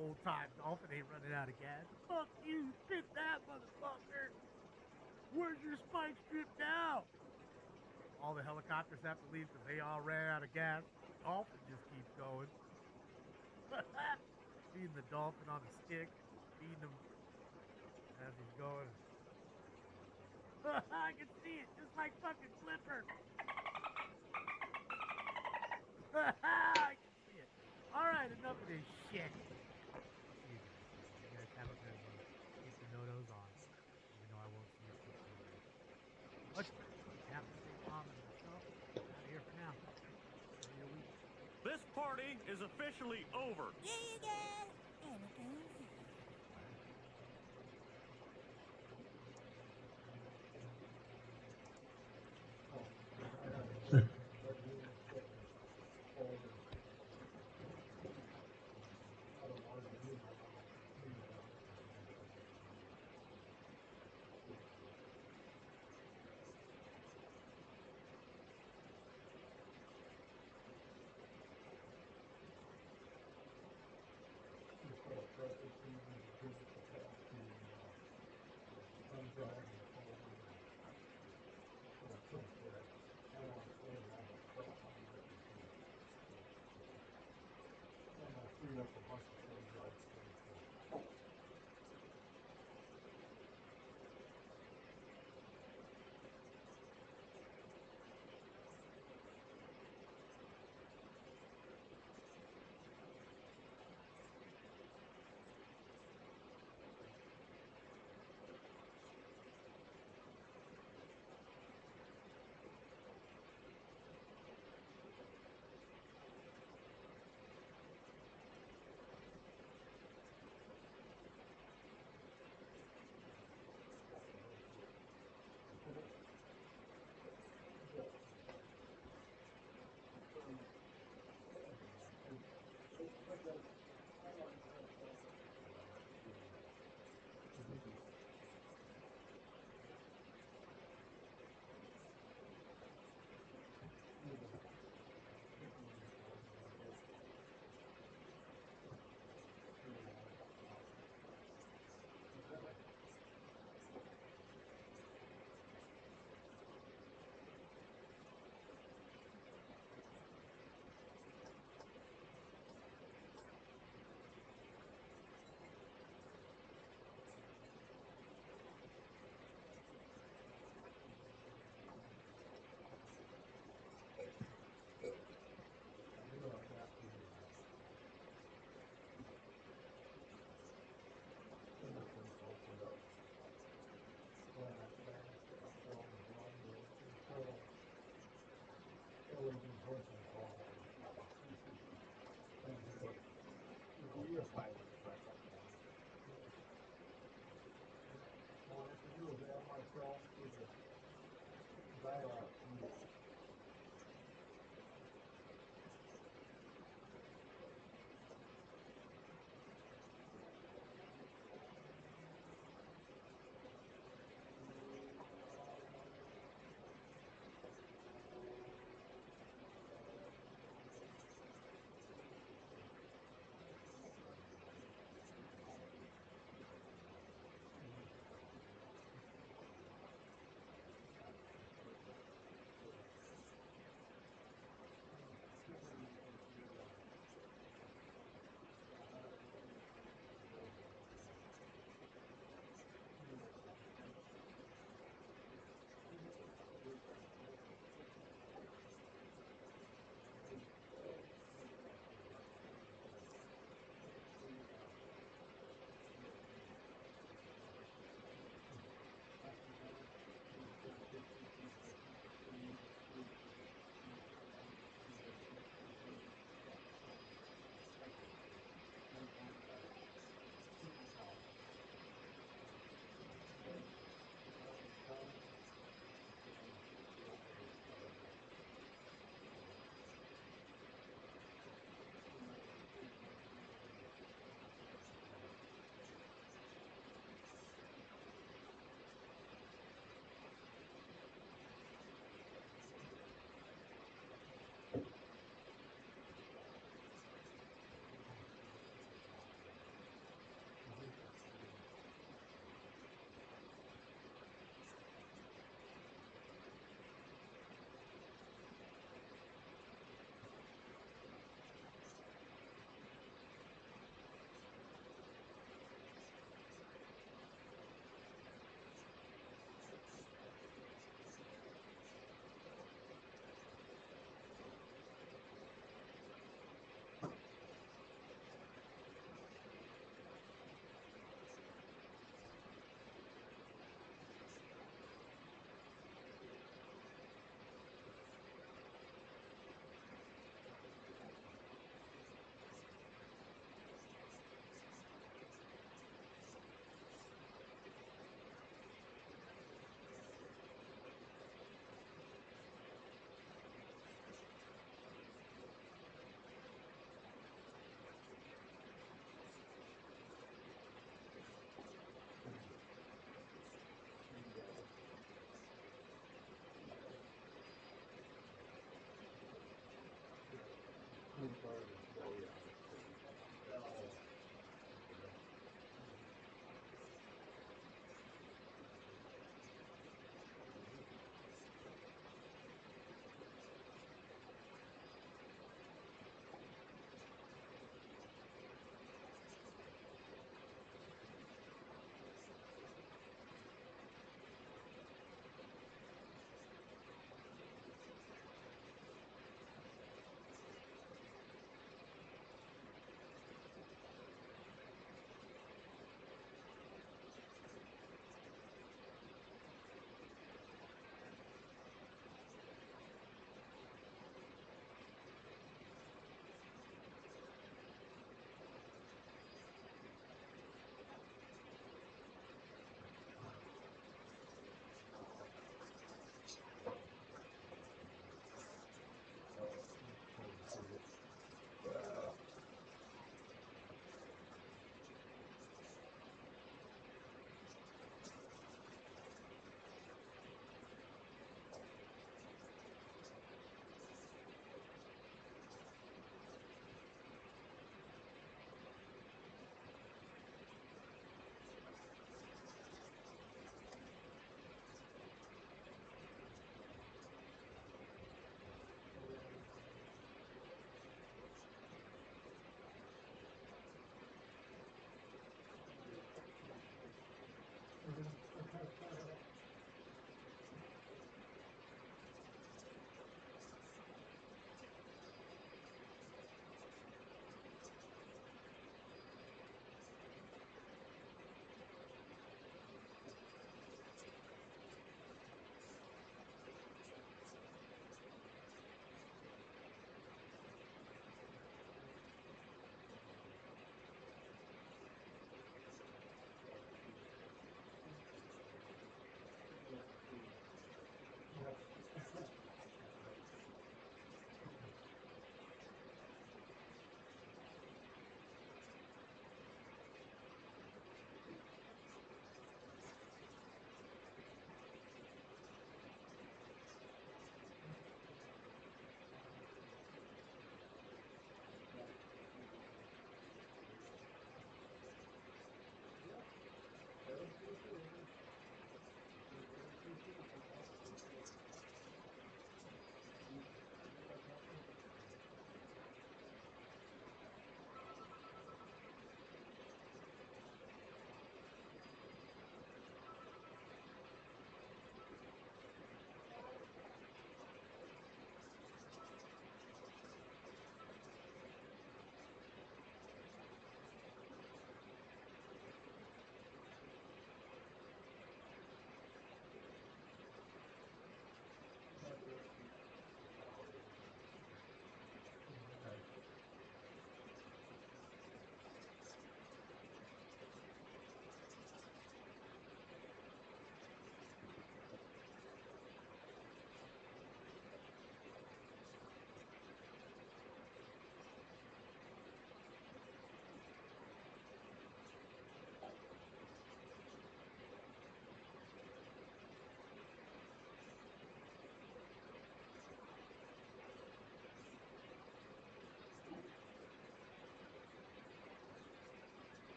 S15: Old time Dolphin ain't running out of gas. Fuck you, spit that motherfucker. Where's your spike strip now? All the helicopters have to leave because they all ran out of gas. Dolphin just keeps going. Feeding the Dolphin on a stick, feeding him as he's going. I can see it, just like fucking Flipper. I can see it. All right, enough of this shit. I'll see you guys. You guys have a good one. Keep the no-nos on, even though I won't see you till Sunday. Much better. Captain St. Mom and myself, out of here for now. Enjoy your week.
S13: This party is officially over.
S20: Yeah, you guys. Anything.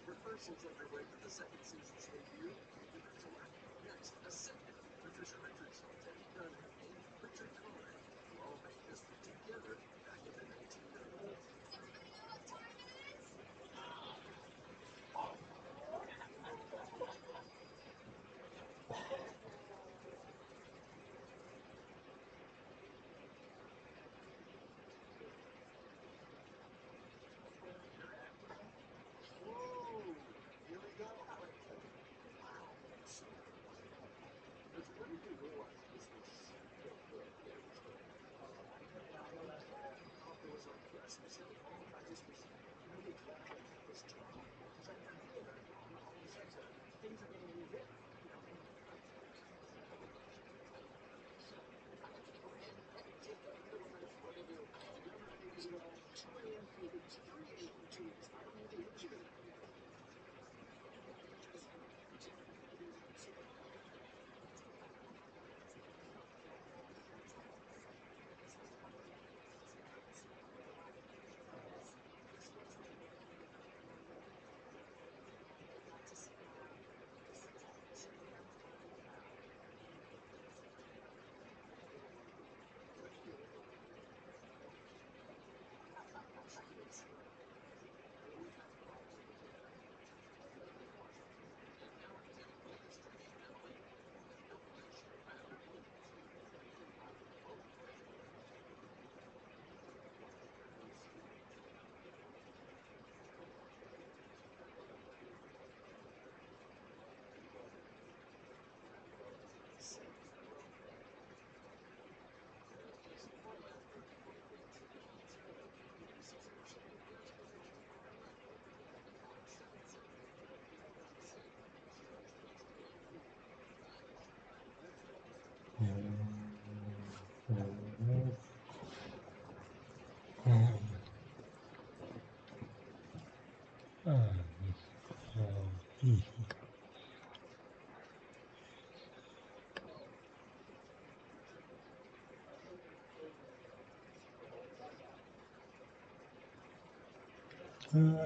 S1: Preparations underway for the second season's debut. Next, a second Patricia Richards, Teddy Dunn, and Richard Conner will all make history together back in the 1990s.
S20: Everybody know what time it is?
S1: Whoa! Here we go. Wow. Does everybody realize this was so good? There was a specific moment. I just was really glad that that was turned because I feel that all of a sudden things are getting rewritten. You know, so I like to go ahead and take a little bit of what I do. Remember, it was 2 a.m. Phoenix, 3 a.m. Tunis. I don't know the yesterday.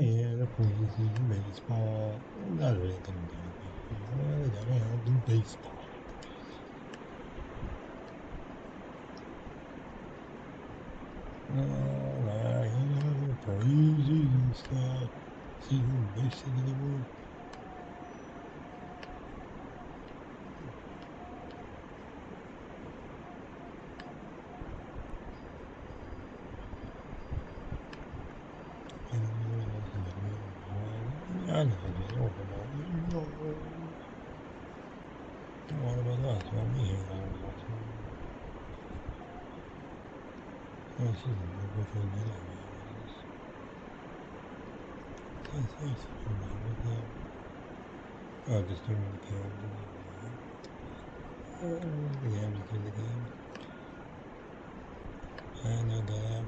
S11: Yeah, the preseason baseball. Not really gonna do it. They gotta do baseball. Preseason stuff. Season basically over. I know, just open up. What about us? What we hang out about? Oh, she's a boyfriend anyway. Oh, just turning the cam to the cam to the cam. I know that I'm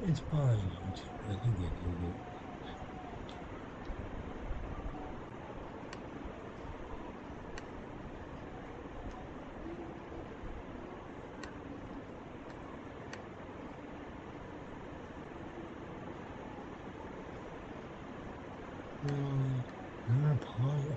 S11: It's fine, YouTube. I think it is. I'm gonna pause it.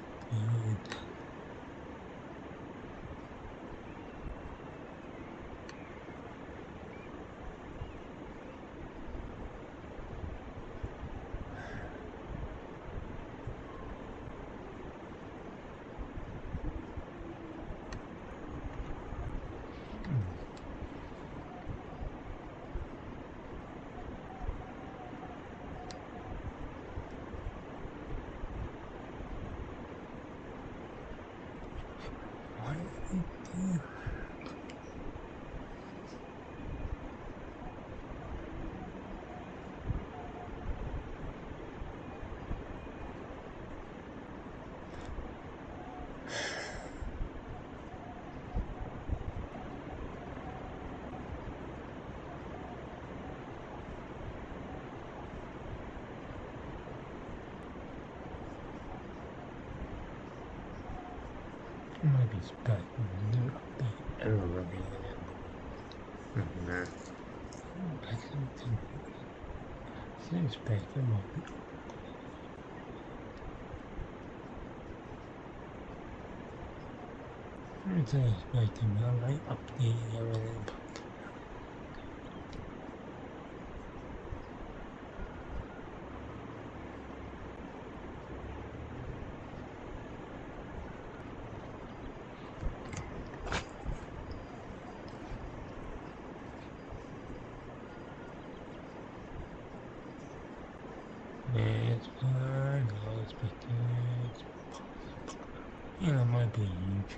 S11: Might be spec new update error again. Nah. Back 17. Same spec, it might be. It's expecting that like updating everything. It's fine, I'll expect it. And it might be huge.